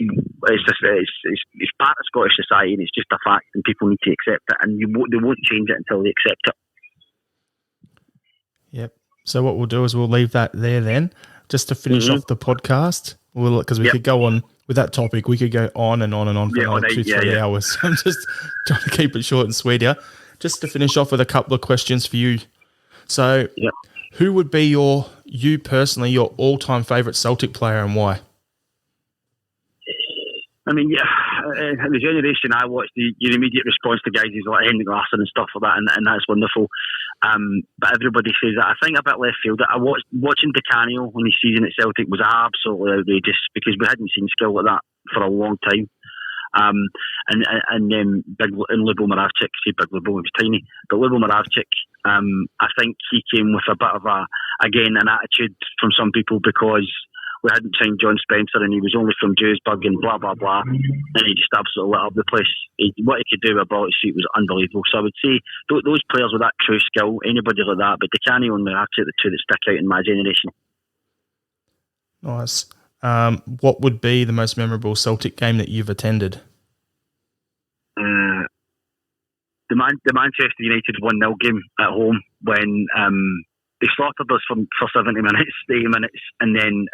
it's part of Scottish society, and it's just a fact, and people need to accept it, and they won't change it until they accept it. Yep. So what we'll do is we'll leave that there then. just to finish off the podcast, because we could go on with that topic. We could go on and on and on for another 2-3 hours. I'm just trying to keep it short and sweet here. Just to finish off with a couple of questions for you. So, who would be you personally, your all-time favourite Celtic player and why? I mean, the generation I watched, your immediate response to guys is like Henrik Larsson and stuff like that, and that's wonderful. But everybody says that. I think a bit left field. Watching Di Canio on his season at Celtic was absolutely outrageous because we hadn't seen skill like that for a long time. And then Lubo Moravcik, see Big Lubo, he was tiny, but Lubo Moravcik, I think he came with a bit of an attitude from some people because we hadn't signed John Spencer and he was only from Duisburg and blah, blah, blah. And he just absolutely lit up the place. What he could do with a ball suit was unbelievable. So I would say those players with that true skill, anybody like that, but Di Canio and Moravcik, the two that stick out in my generation. Nice. What would be the most memorable Celtic game that you've attended? The Manchester United 1-0 game at home when they slaughtered us for 70 minutes, 80 minutes, and then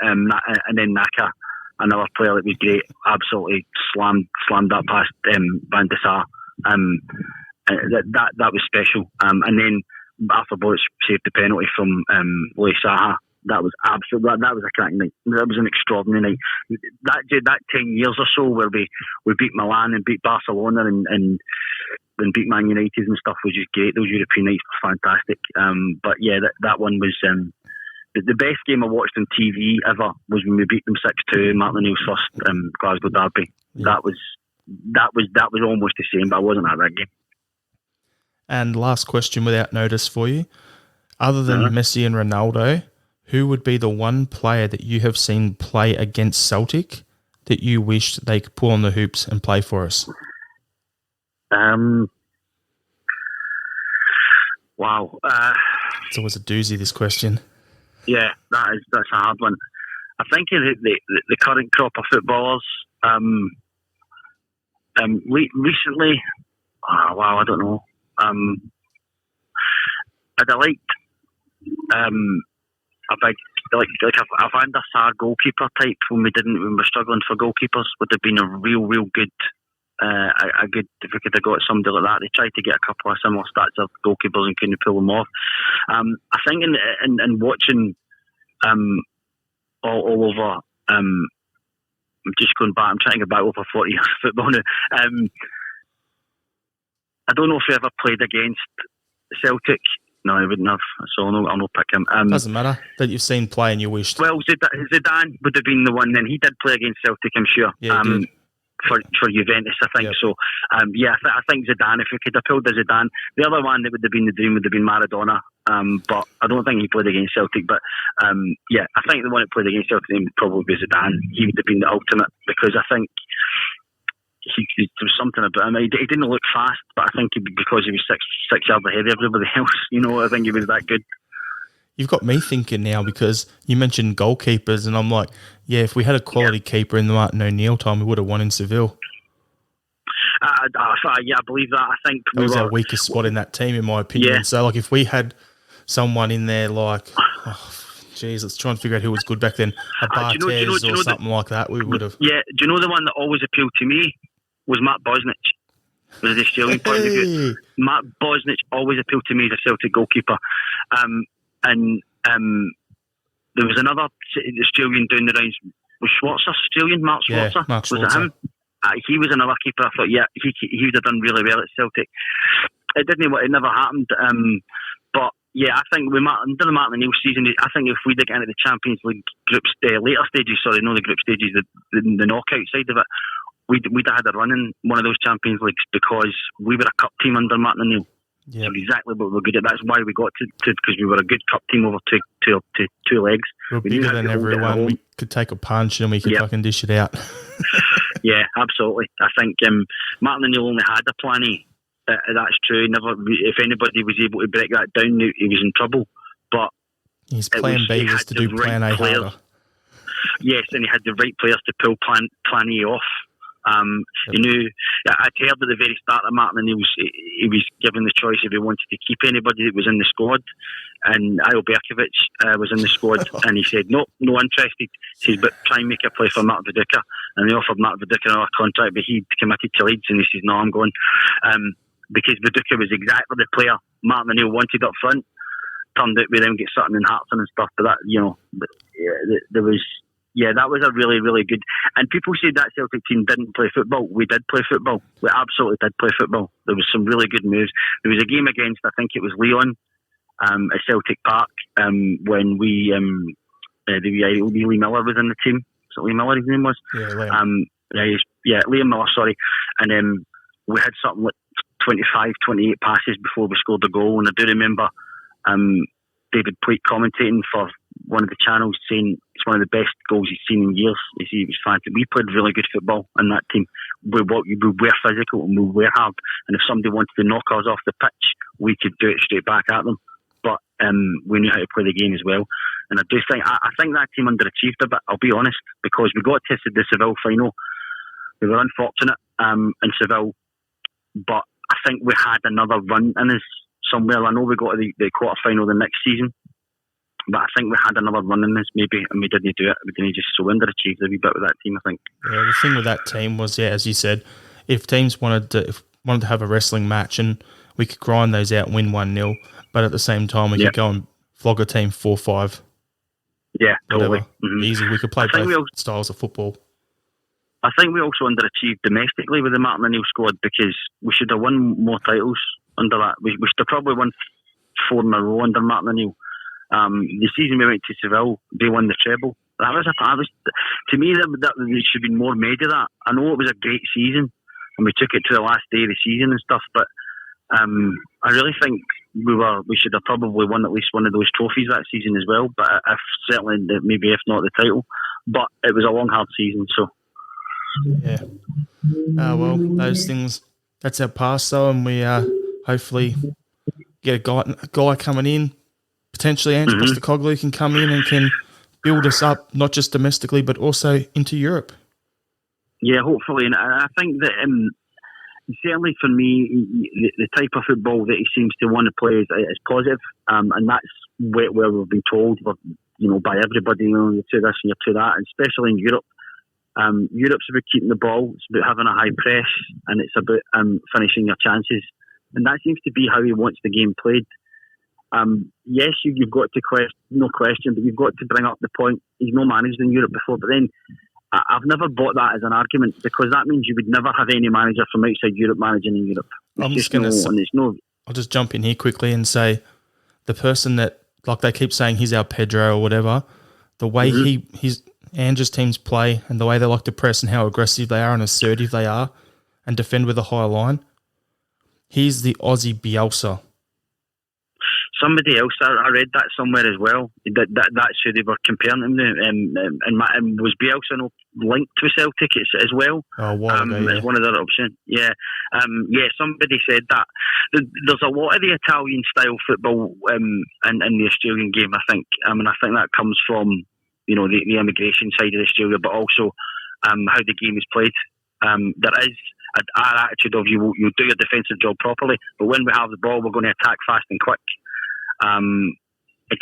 Naka, another player that was great, absolutely slammed that past Van de Sar. That was special. And then Arthur Boruc saved the penalty from Louis Saha. That was absolutely that was a cracking night. That was an extraordinary night. That 10 years or so where we beat Milan and beat Barcelona and beat Man United and stuff was just great. Those European nights were fantastic. But yeah, that one was the best game I watched on TV ever was when we beat them 6-2 in Martin O'Neill's first Glasgow derby. Yeah. That was almost the same, but I wasn't at that game. And last question without notice for you. Other than Messi and Ronaldo, who would be the one player that you have seen play against Celtic that you wished they could pull on the hoops and play for us? Wow. It's always a doozy, this question. Yeah, that's a hard one. I think the current crop of footballers recently, I don't know. I'd have liked a big, like a Van der Sar goalkeeper type when we were struggling for goalkeepers would have been a real good, if we could have got somebody like that. They tried to get a couple of similar stats of goalkeepers and couldn't pull them off. I think in watching all over, I'm just going back, I'm trying to go back over 40 years of football now. I don't know if he ever played against Celtic. No, he wouldn't have. So I'll not pick him. Doesn't matter that you've seen play and you wished. Well, Zidane would have been the one. Then he did play against Celtic, I'm sure. Yeah, he did. For Juventus, I think. Yep. So, I think Zidane. If we could have pulled the Zidane, the other one that would have been the dream would have been Maradona. But I don't think he played against Celtic. But I think the one that played against Celtic would probably be Zidane. He would have been the ultimate because I think. There was something about him. He didn't look fast, but I think because he was six yards ahead of everybody else, I think he was that good. You've got me thinking now because you mentioned goalkeepers, and I'm like, yeah, if we had a quality keeper in the Martin O'Neill time, we would have won in Seville. I believe that. I think that was our weakest spot in that team, in my opinion. Yeah. So, if we had someone in there let's try and figure out who was good back then. A Barthez or something like that, we would have. Yeah, do you know the one that always appealed to me? Was Matt Bosnich. Was the Australian point of view. Matt Bosnich always appealed to me as a Celtic goalkeeper. And there was another Australian down the rounds. Was Schwarzer Australian? Mark Schwarzer? Yeah, Mark Schwarzer. Was it him? He was another keeper. I thought, he would have done really well at Celtic. It never happened. But yeah, I think under the Martin O'Neill season, I think if we did get into the Champions League later stages, the group stages, the knockout side of it, we'd have had a run in one of those Champions Leagues because we were a cup team under Martin O'Neill. Yep. So exactly what we're good at. That's why we got to because we were a good cup team over two legs. We're bigger than everyone. We could take a punch and we could fucking dish it out. Yeah, absolutely. I think Martin O'Neill only had a plan A. That's true. If anybody was able to break that down, he was in trouble. But his plan B was to do plan A harder. Yes, and he had the right players to pull plan A off. He knew. I'd heard at the very start of Martin O'Neill's, he was given the choice if he wanted to keep anybody that was in the squad, and Ayo Berkovic was in the squad, and he said no interested. He says, but try and make a play for Martin Viduka, and they offered Martin Viduka another contract, but he committed to Leeds, and he says no, I'm going, because Viduka was exactly the player Martin O'Neill wanted up front. Turned out we then get Sutton and Hartson and stuff, but that, there was. Yeah, that was a really, really good... And people said that Celtic team didn't play football. We did play football. We absolutely did play football. There was some really good moves. There was a game against, I think it was Leon, at Celtic Park, when Lee Miller was in the team. So Lee Miller, his name was? Yeah, Liam. Liam Miller, sorry. And we had something like 25, 28 passes before we scored the goal. And I do remember David Pleat commentating for one of the channels saying it's one of the best goals he's seen in years. He was fantastic. We played really good football in that team. We were physical and we were hard. And if somebody wanted to knock us off the pitch, we could do it straight back at them. But we knew how to play the game as well. And I do think I think that team underachieved a bit, I'll be honest, because we got tested the Seville final. We were unfortunate in Seville, but I think we had another run in us somewhere. I know we got to the quarter final the next season, but I think we had another run in this maybe, and we didn't do it. We didn't just so underachieved a wee bit with that team, I think. Yeah, the thing with that team was, as you said, if teams wanted to have a wrestling match, and we could grind those out and win 1-0, but at the same time we could go and flog a team 4-5. Yeah, totally. Mm-hmm. Easy. We could play both styles of football. I think we also underachieved domestically with the Martin O'Neill squad, because we should have won more titles under that. We should have probably won 4 in a row under Martin O'Neill. The season we went to Seville, they won the treble. That was to me, that there should have been more made of that. I know it was a great season, and we took it to the last day of the season and stuff, but I really think we should have probably won at least one of those trophies that season as well. But certainly, maybe if not the title. But it was a long, hard season, so. Yeah. Well, those things, that's our past, though, and we hopefully get a guy coming in. Potentially Andrew Postecoglou can come in and can build us up, not just domestically, but also into Europe. Yeah, hopefully. And I think that certainly for me, the type of football that he seems to want to play is positive. And that's where we've been told, by everybody, you're to this and you're to that, and especially in Europe. Europe's about keeping the ball, it's about having a high press, and it's about finishing your chances. And that seems to be how he wants the game played. Yes, you've got to no question, but you've got to bring up the point. He's not managed in Europe before, but then I've never bought that as an argument, because that means you would never have any manager from outside Europe managing in Europe. I'll just jump in here quickly and say the person that, like they keep saying he's our Pedro or whatever, the way Andrew's teams play and the way they like to press and how aggressive they are and assertive they are and defend with a high line, he's the Aussie Bielsa. Somebody else, I read that somewhere as well. That's who they were comparing him to. And was Bielsa linked to Celtic as well? Oh, wow. As one of their options. Yeah. Somebody said that. There's a lot of the Italian style football in the Australian game, I think. I think that comes from the immigration side of Australia, but also how the game is played. There is our attitude of you do your defensive job properly, but when we have the ball, we're going to attack fast and quick. And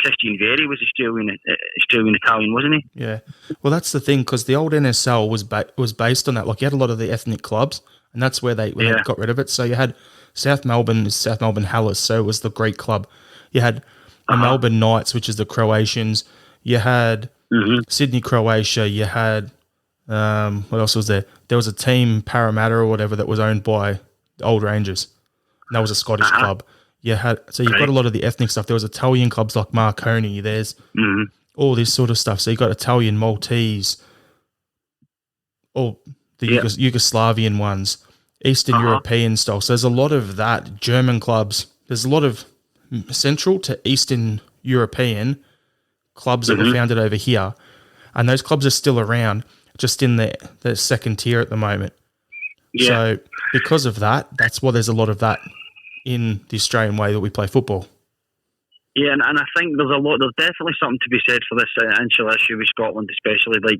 Christian Vieri was Australian Italian, wasn't he? Yeah. Well, that's the thing, because the old NSL was based on that. Like, you had a lot of the ethnic clubs, and that's where they got rid of it. So you had South Melbourne Hallis, so it was the Greek club. You had the Melbourne Knights, which is the Croatians. You had Sydney, Croatia. You had what else was there? There was a team, Parramatta or whatever, that was owned by the Old Rangers. And that was a Scottish club. You've got a lot of the ethnic stuff. There was Italian clubs like Marconi. There's all this sort of stuff. So you got Italian, Maltese, all the Yugoslavian ones, Eastern European style. So there's a lot of that. German clubs. There's a lot of Central to Eastern European clubs that were founded over here, and those clubs are still around, just in the second tier at the moment. Yeah. So because of that, that's why there's a lot of that in the Australian way that we play football. Yeah, and I think there's definitely something to be said for this initial issue with Scotland, especially. Like,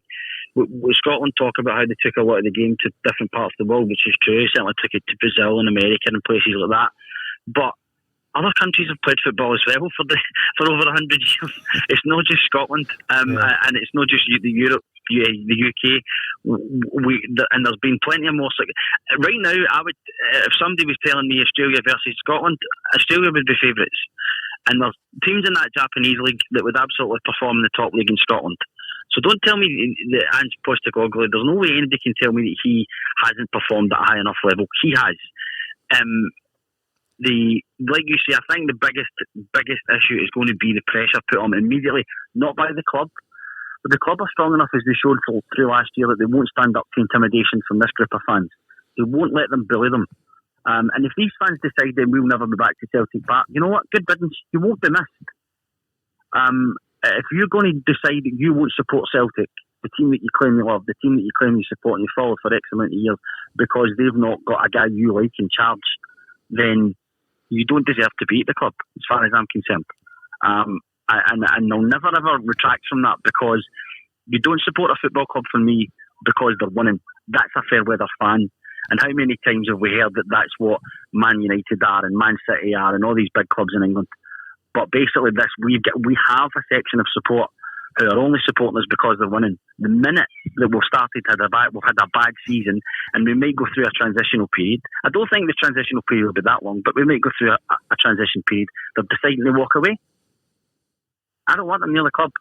with Scotland talk about how they took a lot of the game to different parts of the world, which is true. They certainly took it to Brazil and America and places like that. But other countries have played football as well for over 100 years. It's not just Scotland, and it's not just the UK. And there's been plenty of more. Right now, if somebody was telling me Australia versus Scotland, Australia would be favourites. And there's teams in that Japanese league that would absolutely perform in the top league in Scotland. So don't tell me that Ange Postecoglou, there's no way anybody can tell me that he hasn't performed at a high enough level. He has. Like you say, I think the biggest issue is going to be the pressure put on immediately, not by the club. But the club are strong enough, as they showed through last year, that they won't stand up to intimidation from this group of fans. They won't let them bully them. And if these fans decide then we'll never be back to Celtic Park, you know what? Good riddance. You won't be missed. If you're going to decide that you won't support Celtic, the team that you claim you love, the team that you claim you support and you follow for X amount of years, because they've not got a guy you like in charge, then you don't deserve to be at the club, as far as I'm concerned. And they'll never ever retract from that, because you don't support a football club for me because they're winning. That's a fair weather fan. And how many times have we heard that that's what Man United are and Man City are and all these big clubs in England? But basically, we have a section of support who are only supporting us because they're winning. The minute that we've had a bad season, and we might go through a transitional period. I don't think the transitional period will be that long, but we might go through a transition period. They're deciding to walk away. I don't want them near the club.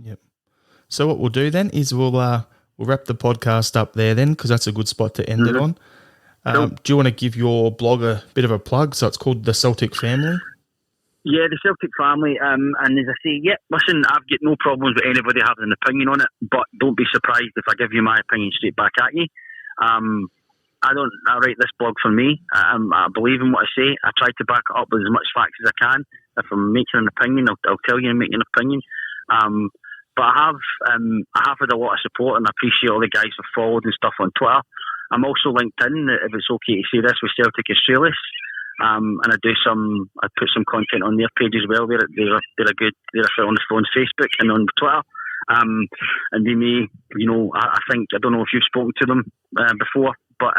Yep. So what we'll do then is we'll wrap the podcast up there then, because that's a good spot to end it on. Cool. Do you want to give your blog a bit of a plug? So it's called the Celtic Family. Yeah, the Celtic Family, and as I say, listen, I've got no problems with anybody having an opinion on it, but don't be surprised if I give you my opinion straight back at you. I write this blog for me. I believe in what I say. I try to back it up with as much facts as I can. If I'm making an opinion, I'll tell you I'm making an opinion. But I have had a lot of support, and I appreciate all the guys who've followed and stuff on Twitter. I'm also linked in, if it's okay to say this, with Celtic Australis. And I put some content on their page as well. They're on Facebook and on Twitter. And they may, I think, I don't know if you've spoken to them before, but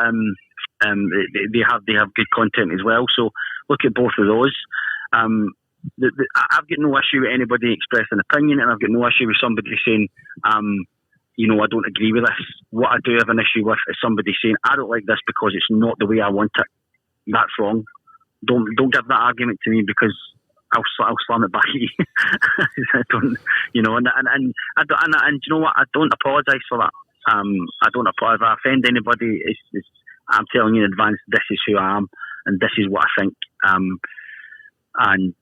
they have good content as well. So look at both of those. I've got no issue with anybody expressing an opinion, and I've got no issue with somebody saying, I don't agree with this. What I do have an issue with is somebody saying, I don't like this because it's not the way I want it. That's wrong. Don't give that argument to me, because I'll slam it back at you. I don't, and you know what? I don't apologise for that. I don't apologise. If I offend anybody, I'm telling you in advance, this is who I am, and this is what I think. And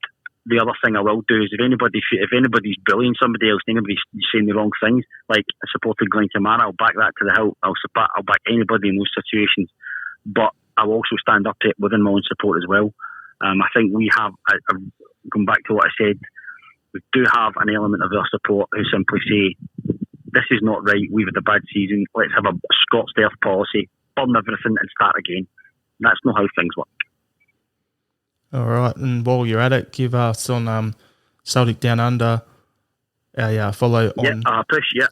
the other thing I will do is if anybody's bullying somebody else, anybody's saying the wrong things, like I supported Glenn Kamara, I'll back that to the hilt. I'll back anybody in those situations. But I'll also stand up to it within my own support as well. I think we have, going back to what I said, we do have an element of our support who simply say, this is not right, we've had a bad season, let's have a Scots Earth policy, burn everything and start again. That's not how things work. All right, and while you're at it, give us on Celtic Down Under a follow on. Push, yeah.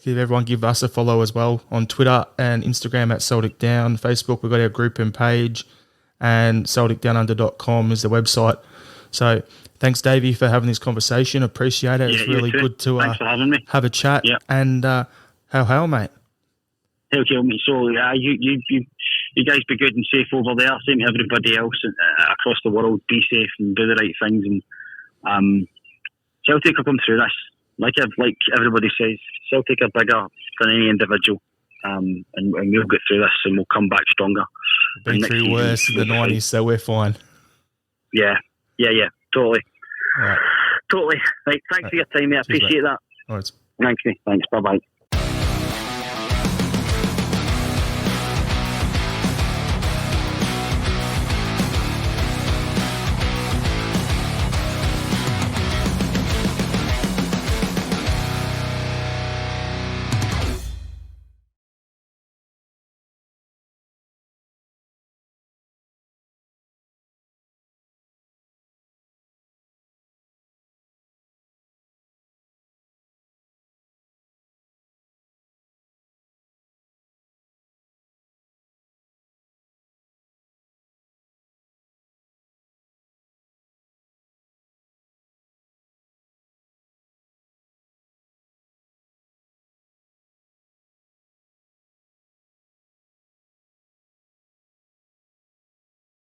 Give everyone a follow as well on Twitter and Instagram at Celtic Down. Facebook, we've got our group and page, and CelticDownUnder.com is the website. So thanks, Davie, for having this conversation. Appreciate it. It's really good to thanks for having me. Have a chat. Yeah. And how, mate? Okay, mate. So you guys be good and safe over there. Same to everybody else across the world. Be safe and do the right things. And Celtic will come through this. Like everybody says, Celtic are bigger than any individual, and we'll get through this and we'll come back stronger. Been through worse in the 90s, so we're fine. Yeah, totally. All right. Totally. Right, thanks for your time, mate. I appreciate that. All right. Thanks, bye-bye.